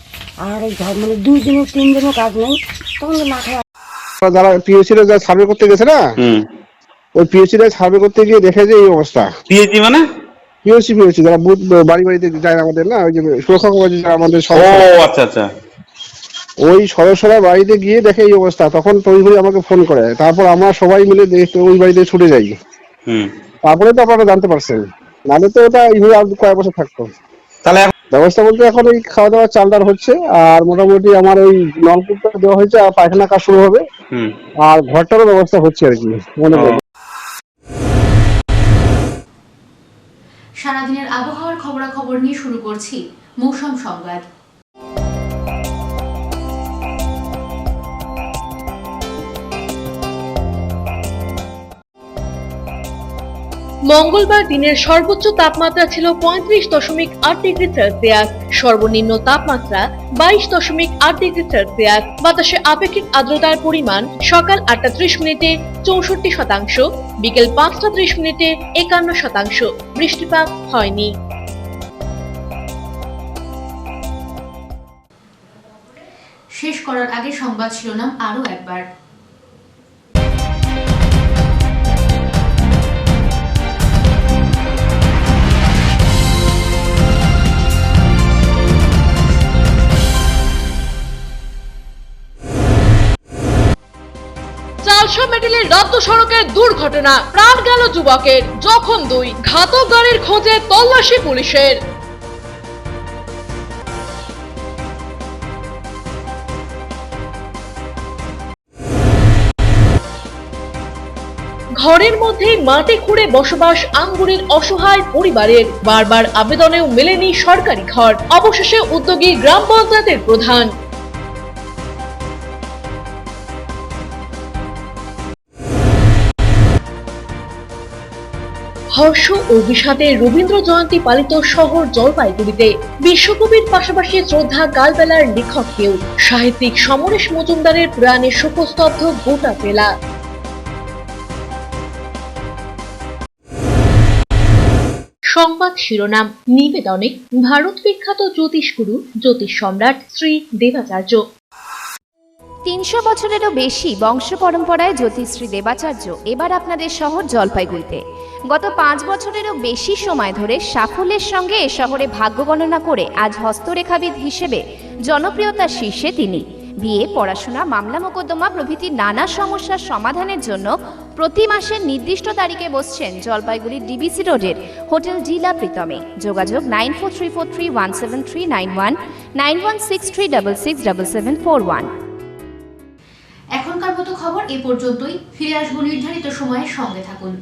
আর ওই ঘর মানে 2 দিনও 3 দিনও কাজ নেই, তখন না খাই। যারা পিএইচসি যা সার্ভে করতে গেছে না, ওই পিএইচসি সার্ভে করতে গিয়ে দেখে যে এই অবস্থা। পিএইচসি মানে পিএইচসি যারা বুথ বাড়ি বাড়িতে যায় আমাদের না, ওই যে সুরক্ষা কর্মী যারা আমাদের আচ্ছা ওই সদস্যরা বাড়িতে গিয়ে দেখে এই অবস্থা, তখন তৈরি আমাকে ফোন করে। তারপর আমরা সবাই মিলে ওই বাড়িতে ছুটে যাই। তারপরে তো আপনারা জানতে পারছেন, নাহলে তো ওটা এইভাবে আর কয়েক বছর থাকতো। তাহলে ব্যবস্থা বলতে এখন ওই খাওয়া দাওয়া চাল ডাল হচ্ছে, আর মোটামুটি আমার ওই নলকূপটা দেওয়া হয়েছে, আর পায়খানা কাজ শুরু হবে, আর ঘরটারও ব্যবস্থা হচ্ছে আর কি মনে করি। সারাদিনের আবহাওয়ার খবরাখবর নিয়ে শুরু করছি মৌসুম সংবাদ। মঙ্গলবার দিনের সর্বোচ্চ তাপমাত্রা ছিল 35.8 ডিগ্রি সেলসিয়াস, সর্বনিম্ন তাপমাত্রা 22.8 ডিগ্রি সেলসিয়াস। বাতাসে আপেক্ষিক আর্দ্রতার পরিমাণ সকাল 8টা 30 মিনিটে 64%, বিকেল 5টা 30 মিনিটে 51%। বৃষ্টিপাত হয়নি। শেষ করার আগে সংবাদ শিরোনাম আরো একবার। চালসা মেটেলের রাজ্য সড়কের দুর্ঘটনা, প্রাণ গেল যুবকের, জখম 2, ঘাতক গাড়ির খোঁজে তল্লাশি পুলিশের। ঘরের মধ্যেই মাটি খুঁড়ে বসবাস আঙ্গুরের অসহায় পরিবারের, বারবার আবেদনেও মেলেনি সরকারি ঘর। অবশেষে উদ্যোগী গ্রাম পঞ্চায়েতের প্রধান। হর্ষ ও বিষাদে রবীন্দ্র জয়ন্তী পালিত শহর জলপাইগুড়িতে। বিশ্বকবির পাশাপাশি শ্রদ্ধা কালবেলার লেখককেও, সাহিত্যিক সমরেশ মজুমদারের প্রয়াণে শোকস্তব্ধ গোটা জেলা। সংবাদ শিরোনাম নিবেদনে ভারত বিখ্যাত জ্যোতিষগুরু জ্যোতিষ সম্রাট শ্রী দেবাচার্য। 300 বছরেরও বেশি বংশ পরম্পরায় জ্যোতিশ্রী দেবাচার্য এবার আপনাদের শহর জলপাইগুড়িতে। গত 5 বছরেরও বেশি সময় ধরে সাফল্যের সঙ্গে এ শহরে ভাগ্য গণনা করে আজ হস্তরেখাবিদ হিসেবে জনপ্রিয়তার শীর্ষে তিনি। বিয়ে, পড়াশোনা, মামলা মোকদ্দমা প্রভৃতি নানা সমস্যার সমাধানের জন্য প্রতি মাসের নির্দিষ্ট তারিখে বসছেন জলপাইগুড়ির ডিবিসি রোডের হোটেল জিলা প্রীতমে। যোগাযোগ 9434317391, 9163667741। এখনকার মতো খবর এ পর্যন্তই। ফিরে আসবো নির্ধারিত সময়ের সঙ্গে থাকুন।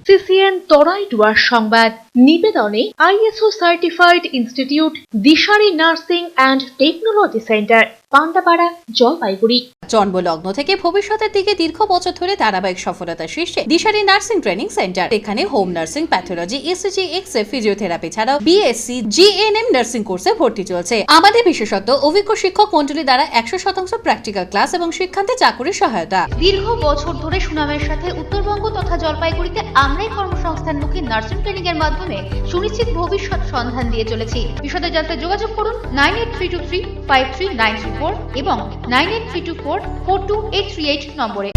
সিসিএন তরাই ডুয়ার সংবাদ নিবেদনে ISO certified institute Dishari nursing and technology centre, Pandapara, Jalpaiguri. জন্মলগ্ন থেকে ভবিষ্যতের দিকে দীর্ঘ বছর ধরে ধারাবাহিক সফলতার শীর্ষে দিশারি নার্সিং ট্রেনিং সেন্টার। এখানে home nursing, pathology, ECG, X-ray, physiotherapy ছাড়াও BSc, GNM নার্সিং কোর্সে ভর্তি চলছে। আমাদের বিশেষত্ব অভিজ্ঞ শিক্ষক মণ্ডলী দ্বারা 100% প্র্যাকটিক্যাল ক্লাস এবং শিক্ষান্তে চাকুরির সহায়তা। দীর্ঘ বছর ধরে সুনামের সাথে উত্তরবঙ্গ তথা জলপাইগুড়িতে আমরাই কর্মসংস্থানমুখী নার্সিং ট্রেনিং এর মাধ্যমে সুনিশ্চিত ভবিষ্যৎ সন্ধান দিয়ে চলেছি। বিশদে জানতে যোগাযোগ করুন 9832353934 এবং 9832442838 নম্বরে।